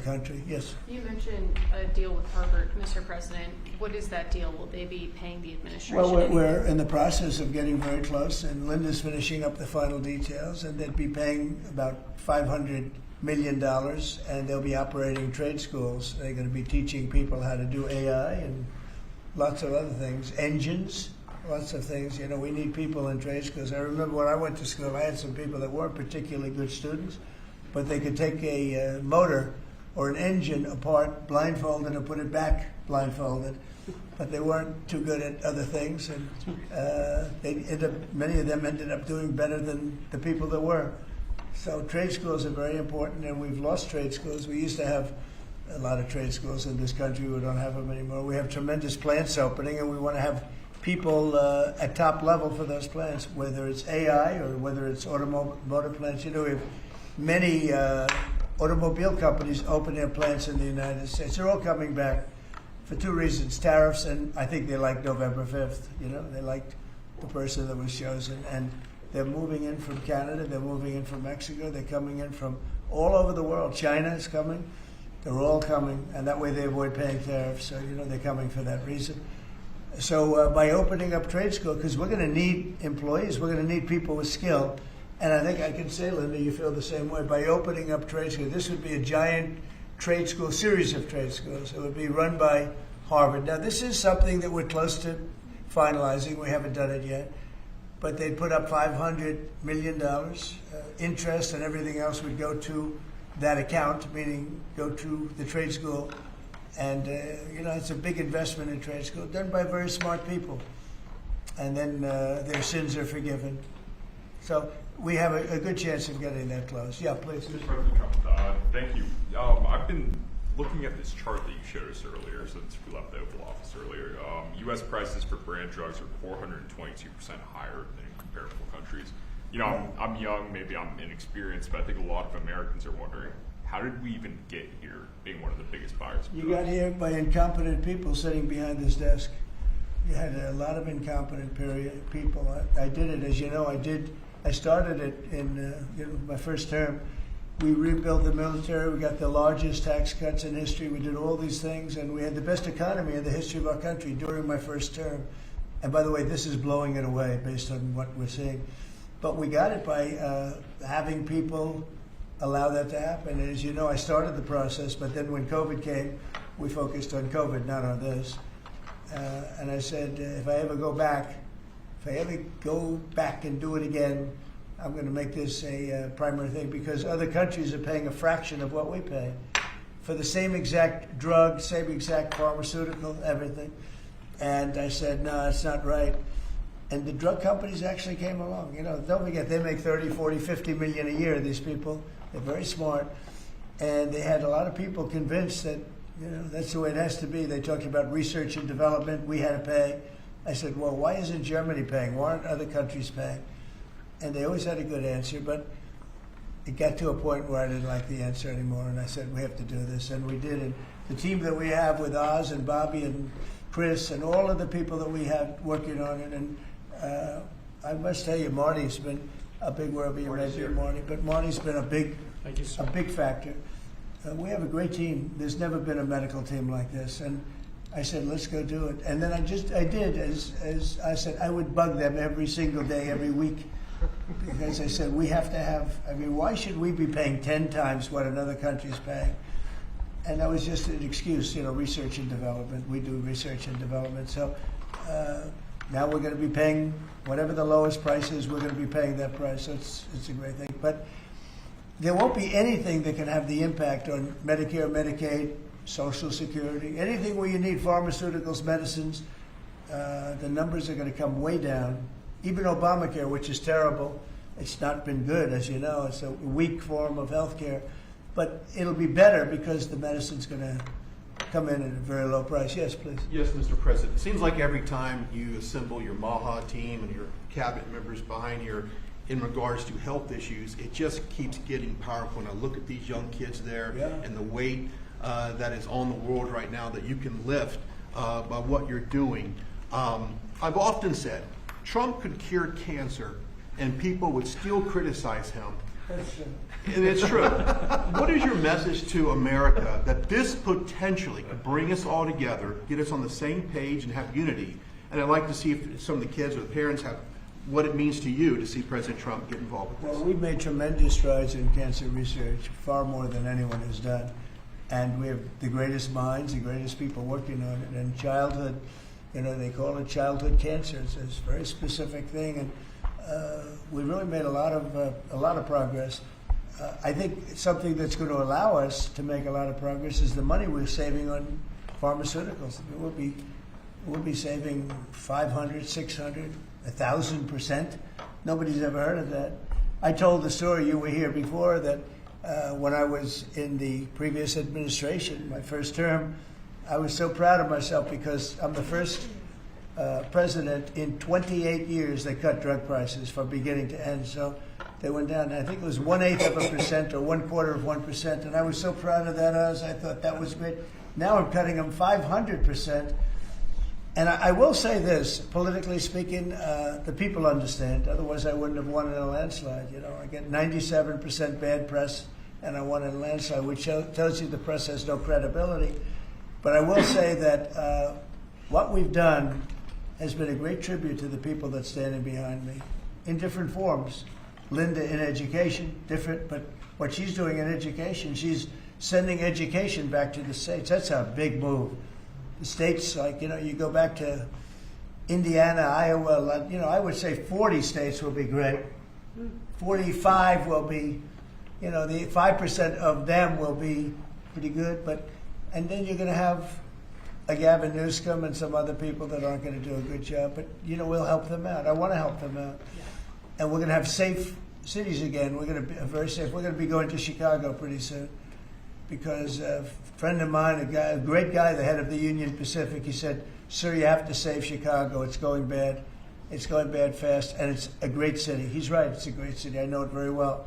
country. Yes? You mentioned a deal with Harvard, Mr. President. What is that deal? Will they be paying the administration? Well, we're in the process of getting very close, and Linda's finishing up the final details, and they'd be paying about $500 million, and they'll be operating trade schools. They're going to be teaching people how to do AI and lots of other things, engines, lots of things. You know, we need people in trade schools. I remember when I went to school, I had some people that weren't particularly good students, but they could take a motor or an engine apart blindfolded and put it back blindfolded, but they weren't too good at other things, and many of them ended up doing better than the people that were. So trade schools are very important, and we've lost trade schools. We used to have a lot of trade schools in this country. We don't have them anymore. We have tremendous plants opening, and we want to have people at top level for those plants, whether it's AI or whether it's automotive plants. You know, we have many automobile companies open their plants in the United States. They're all coming back for two reasons: tariffs, and I think they liked November 5th. You know, they liked the person that was chosen, and they're moving in from Canada, they're moving in from Mexico, they're coming in from all over the world. China is coming. They're all coming, and that way they avoid paying tariffs. So, you know, they're coming for that reason. So by opening up trade school, because we're going to need employees, we're going to need people with skill. And I think I can say, Linda, you feel the same way. By opening up trade school, this would be a giant trade school, series of trade schools. It would be run by Harvard. Now, this is something that we're close to finalizing. We haven't done it yet. But they'd put up $500 million. Interest and everything else would go to that account, meaning go to the trade school. And, you know, it's a big investment in trade school, done by very smart people. And then their sins are forgiven. So we have a good chance of getting that close. Yeah, please. Mr. President Trump, thank you. I've been looking at this chart that you showed us earlier since we left the Oval Office earlier. U.S. prices for brand drugs are 422% higher than in comparable countries. You know, I'm young, maybe I'm inexperienced, but I think a lot of Americans are wondering, how did we even get here being one of the biggest buyers of You drugs? got here by incompetent people sitting behind this desk. You had a lot of incompetent people. I did it, as you know, I started it in my first term. We rebuilt the military. We got the largest tax cuts in history. We did all these things, and we had the best economy in the history of our country during my first term. And by the way, this is blowing it away based on what we're seeing. But we got it by having people allow that to happen. And as you know, I started the process, but then when COVID came, we focused on COVID, not on this. And I said, if I ever go back and do it again, I'm going to make this a primary thing, because other countries are paying a fraction of what we pay for the same exact drug, same exact pharmaceutical, everything. And I said, no, it's not right. And the drug companies actually came along. You know, don't forget, they make 30, 40, 50 million a year, these people. They're very smart. And they had a lot of people convinced that, you know, that's the way it has to be. They talked about research and development. We had to pay. I said, well, why isn't Germany paying? Why aren't other countries paying? And they always had a good answer, but it got to a point where I didn't like the answer anymore, and I said, we have to do this, and we did. And the team that we have with Oz and Bobby and Chris and all of the people that we have working on it, and I must tell you, Marty's been a big, wherever you may be, Marty, but Marty's been a big factor. We have a great team. There's never been a medical team like this, and I said, let's go do it. And then I did, as I said, I would bug them every single day, every week, because I said, we have to have, I mean, why should we be paying 10 times what another country's paying? And that was just an excuse, you know, research and development. We do research and development. So now we're going to be paying whatever the lowest price is, we're going to be paying that price. So it's a great thing. But there won't be anything that can have the impact on Medicare, Medicaid, Social Security, anything where you need pharmaceuticals, medicines. The numbers are going to come way down. Even Obamacare, which is terrible, it's not been good, as you know. It's a weak form of health care. But it'll be better because the medicine's going to come in at a very low price. Yes, please. Yes, Mr. President. It seems like every time you assemble your MAHA team and your cabinet members behind here in regards to health issues, it just keeps getting powerful. And I look at these young kids there and the weight that is on the world right now that you can lift by what you're doing. I've often said Trump could cure cancer and people would still criticize him. And it's true. What is your message to America that this potentially could bring us all together, get us on the same page and have unity? And I'd like to see if some of the kids or the parents have what it means to you to see President Trump get involved with this. Well, we've made tremendous strides in cancer research, far more than anyone has done. And we have the greatest minds, the greatest people working on it. And childhood, you know, they call it childhood cancer. It's a very specific thing. And we really made a lot of progress. I think something that's going to allow us to make a lot of progress is the money we're saving on pharmaceuticals. We'll be saving 500, 600, 1,000%. Nobody's ever heard of that. I told the story, you were here before, that when I was in the previous administration, my first term, I was so proud of myself because I'm the first president in 28 years that cut drug prices from beginning to end. So they went down, I think it was 1/8% or 1/4%, and I was so proud of that. I thought that was great. Now I'm cutting them 500%. And I will say this, politically speaking, the people understand. Otherwise, I wouldn't have won in a landslide. You know, I get 97% bad press, and I won in a landslide, which tells you the press has no credibility. But I will say that what we've done has been a great tribute to the people that's standing behind me in different forms. Linda in education, different, but what she's doing in education, she's sending education back to the states. That's a big move. The states, like, you know, you go back to Indiana, Iowa, you know, I would say 40 states will be great. 45 will be, you know, the 5% of them will be pretty good, but, and then you're going to have a Gavin Newsom and some other people that aren't going to do a good job, but, you know, we'll help them out. I want to help them out. And we're going to have safe cities again. We're going to be very safe. We're going to be going to Chicago pretty soon because a friend of mine, a great guy, the head of the Union Pacific, he said, sir, you have to save Chicago. It's going bad. It's going bad fast, and it's a great city. He's right. It's a great city. I know it very well.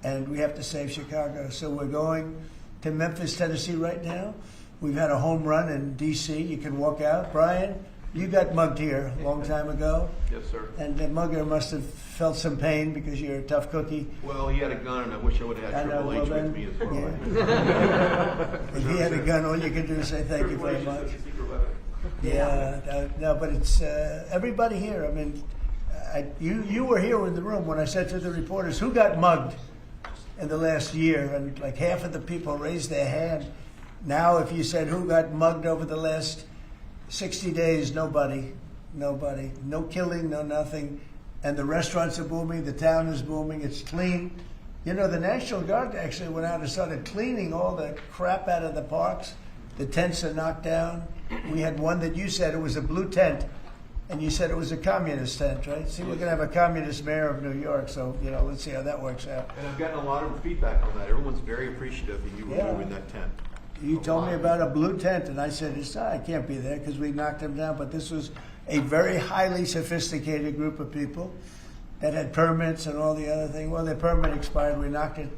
And we have to save Chicago. So we're going to Memphis, Tennessee right now. We've had a home run in D.C. You can walk out. Brian, you got mugged here a long time ago. Yes, sir. And the mugger must have felt some pain because you're a tough cookie. Well, he had a gun, and I wish I would have had Triple H with me as well. If he had a gun, all you can do is say thank you very much. Yeah, no, but it's everybody here. I mean, you were here in the room when I said to the reporters, who got mugged in the last year? And like half of the people raised their hand. Now, if you said who got mugged over the last 60 days, nobody. No killing, no nothing. And the restaurants are booming, the town is booming, it's clean. You know, the National Guard actually went out and started cleaning all the crap out of the parks. The tents are knocked down. We had one that you said, it was a blue tent. And you said it was a communist tent, right? See, we're going to have a communist mayor of New York, so, you know, let's see how that works out. And I've gotten a lot of feedback on that. Everyone's very appreciative that you were Yeah. moving that tent. You told me about a blue tent, and I said, I can't be there because we knocked them down. But this was a very highly sophisticated group of people that had permits and all the other things. Well, their permit expired. We knocked it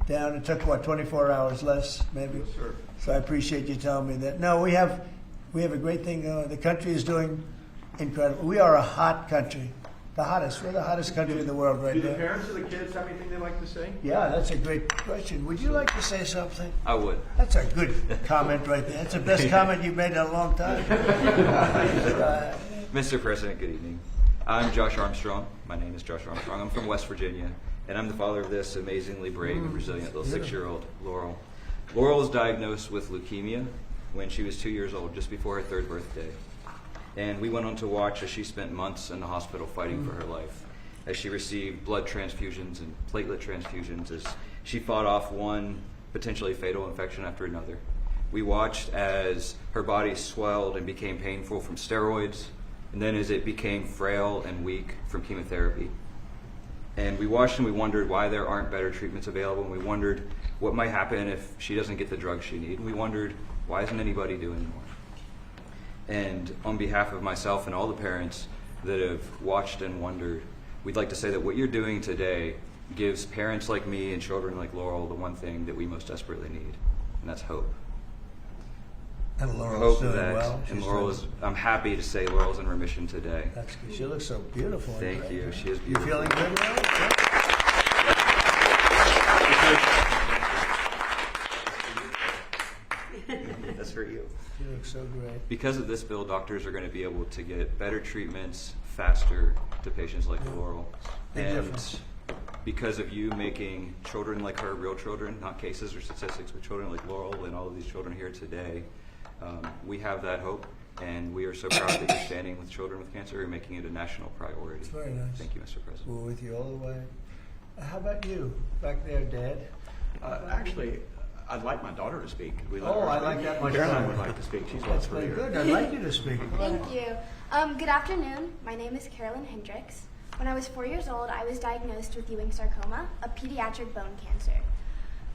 down. It took, 24 hours less, maybe? Yes, sir. So I appreciate you telling me that. No, we have a great thing going. The country is doing incredible. We are a hot country. The hottest. We're the hottest country in the world right Do the now. parents of the kids have anything they'd like to say? Yeah, that's a great question. Would you like to say something? I would. That's a good comment right there. That's the best comment you've made in a long time. Mr. President, good evening. I'm Josh Armstrong. My name is Josh Armstrong. I'm from West Virginia, and I'm the father of this amazingly brave and resilient little 6-year-old, Laurel. Laurel was diagnosed with leukemia when she was 2 years old, just before her 3rd birthday. And we went on to watch as she spent months in the hospital fighting for her life, as she received blood transfusions and platelet transfusions, as she fought off one potentially fatal infection after another. We watched as her body swelled and became painful from steroids, and then as it became frail and weak from chemotherapy. And we watched and we wondered why there aren't better treatments available, and we wondered what might happen if she doesn't get the drugs she needs, and we wondered why isn't anybody doing more. And on behalf of myself and all the parents that have watched and wondered, we'd like to say that what you're doing today gives parents like me and children like Laurel the one thing that we most desperately need, and that's hope. And Laurel's Hope doing that, well. and She's Laurel doing- is, I'm happy to say Laurel's in remission today. That's good. She looks so beautiful. Thank you, she is You beautiful. feeling good now? That's for you. You look so great. Because of this bill, doctors are going to be able to get better treatments faster to patients like Laurel. Big And difference. because of you making children like her real children, not cases or statistics, but children like Laurel and all of these children here today, we have that hope. And we are so proud that you're standing with children with cancer and making it a national priority. It's very nice. Thank you, Mr. President. We're with you all the way. How about you, back there, Dad? Actually, I'd like my daughter to speak. Could we let Oh, her I speak? like that much Caroline better. would like to speak. She's That's much very prettier. good. I'd like you to speak. Thank you. Good afternoon. My name is Carolyn Hendricks. When I was 4 years old, I was diagnosed with Ewing sarcoma, a pediatric bone cancer.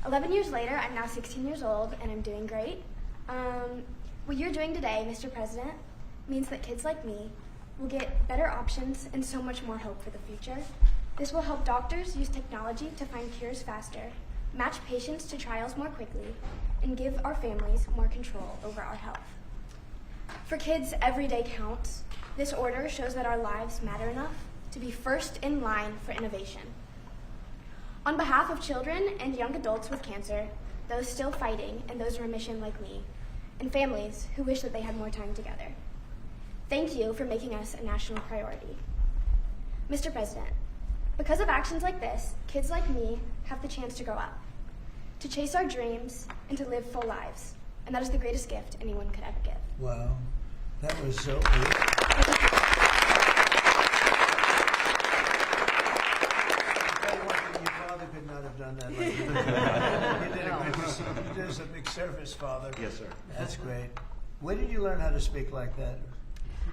11 years later, I'm now 16 years old, and I'm doing great. What you're doing today, Mr. President, means that kids like me will get better options and so much more hope for the future. This will help doctors use technology to find cures faster, match patients to trials more quickly, and give our families more control over our health. For kids, every day counts. This order shows that our lives matter enough to be first in line for innovation. On behalf of children and young adults with cancer, those still fighting and those in remission like me, and families who wish that they had more time together, thank you for making us a national priority. Mr. President, because of actions like this, kids like me have the chance to grow up, to chase our dreams, and to live full lives. And that is the greatest gift anyone could ever give. Wow, that was so good. Your father could not have done that like you did. You did a great, you did us a big service, Father. Yes, sir. That's great. Where did you learn how to speak like that?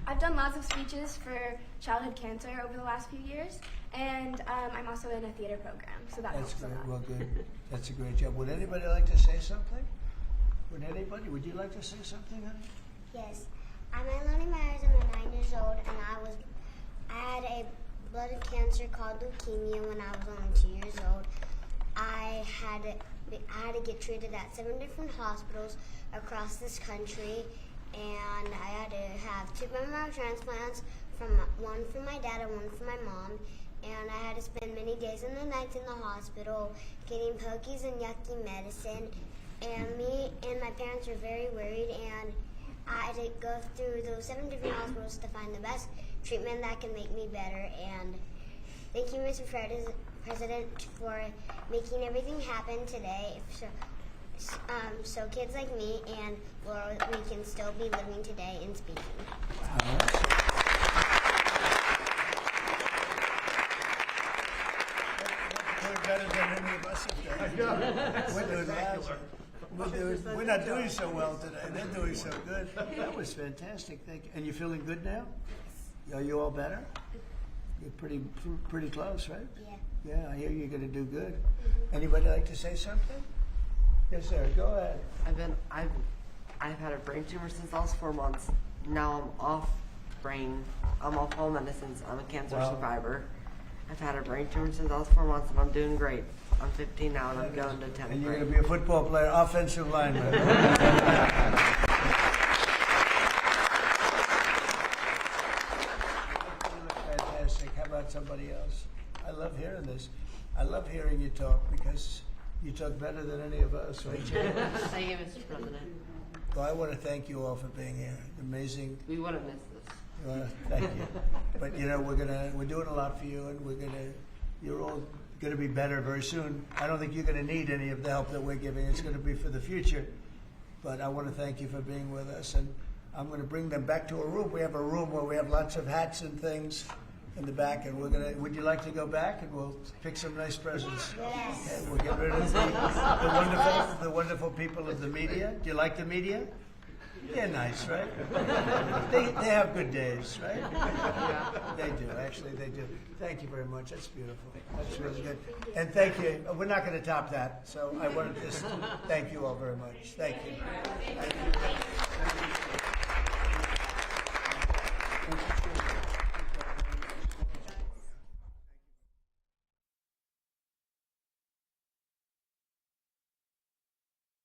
I've done lots of speeches for childhood cancer over the last few years, and I'm also in a theater program, so that That's helps a great. lot. Well, good. That's a great job. Would anybody like to say something? Would anybody? Would you like to say something, honey? Yes. I'm Eleni Myers. I'm 9 years old, and I had a blood cancer called leukemia when I was only 2 years old. I had to get treated at 7 different hospitals across this country, and I had to have 2 bone marrow transplants, one for my dad and one for my mom. And I had to spend many days and the nights in the hospital getting pokies and yucky medicine. And me and my parents were very worried, and I had to go through those 7 different hospitals to find the best treatment that can make me better. And thank you, Mr. President, for making everything happen today. So kids like me and Laura, we can still be living today and speaking. We're better than any of us have done. We're doing lousy. We're not doing so well today. They're doing so good. That was fantastic. Thank you. And you feeling good now? Are you all better? You're pretty close, right? Yeah. Yeah, I hear you're going to do good. Anybody like to say something? Yes, sir. Go ahead. I've had a brain tumor since I was 4 months. Now I'm off all medicines. I'm a cancer survivor. I've had a brain tumor since I was 4 months, and I'm doing great. I'm 15 now, and I'm going to 10th grade. And you're going to be a football player, offensive lineman. Fantastic. How about somebody else? I love hearing this. I love hearing you talk because you talk better than any of us, right, Jim? Thank you, Mr. President. Well, I want to thank you all for being here. Amazing. We would have missed this. Thank you. But we're doing a lot for you, and you're all going to be better very soon. I don't think you're going to need any of the help that we're giving. It's going to be for the future. But I want to thank you for being with us, and I'm going to bring them back to a room. We have a room where we have lots of hats and things in the back, and would you like to go back, and we'll pick some nice presents? Yes. And we'll get rid of the wonderful people of the media. Do you like the media? They're nice, right? They have good days, right? They do, actually, they do. Thank you very much. That's beautiful. That's really good. And thank you. We're not going to top that, so I wanted to just thank you all very much. Thank you. Thank you.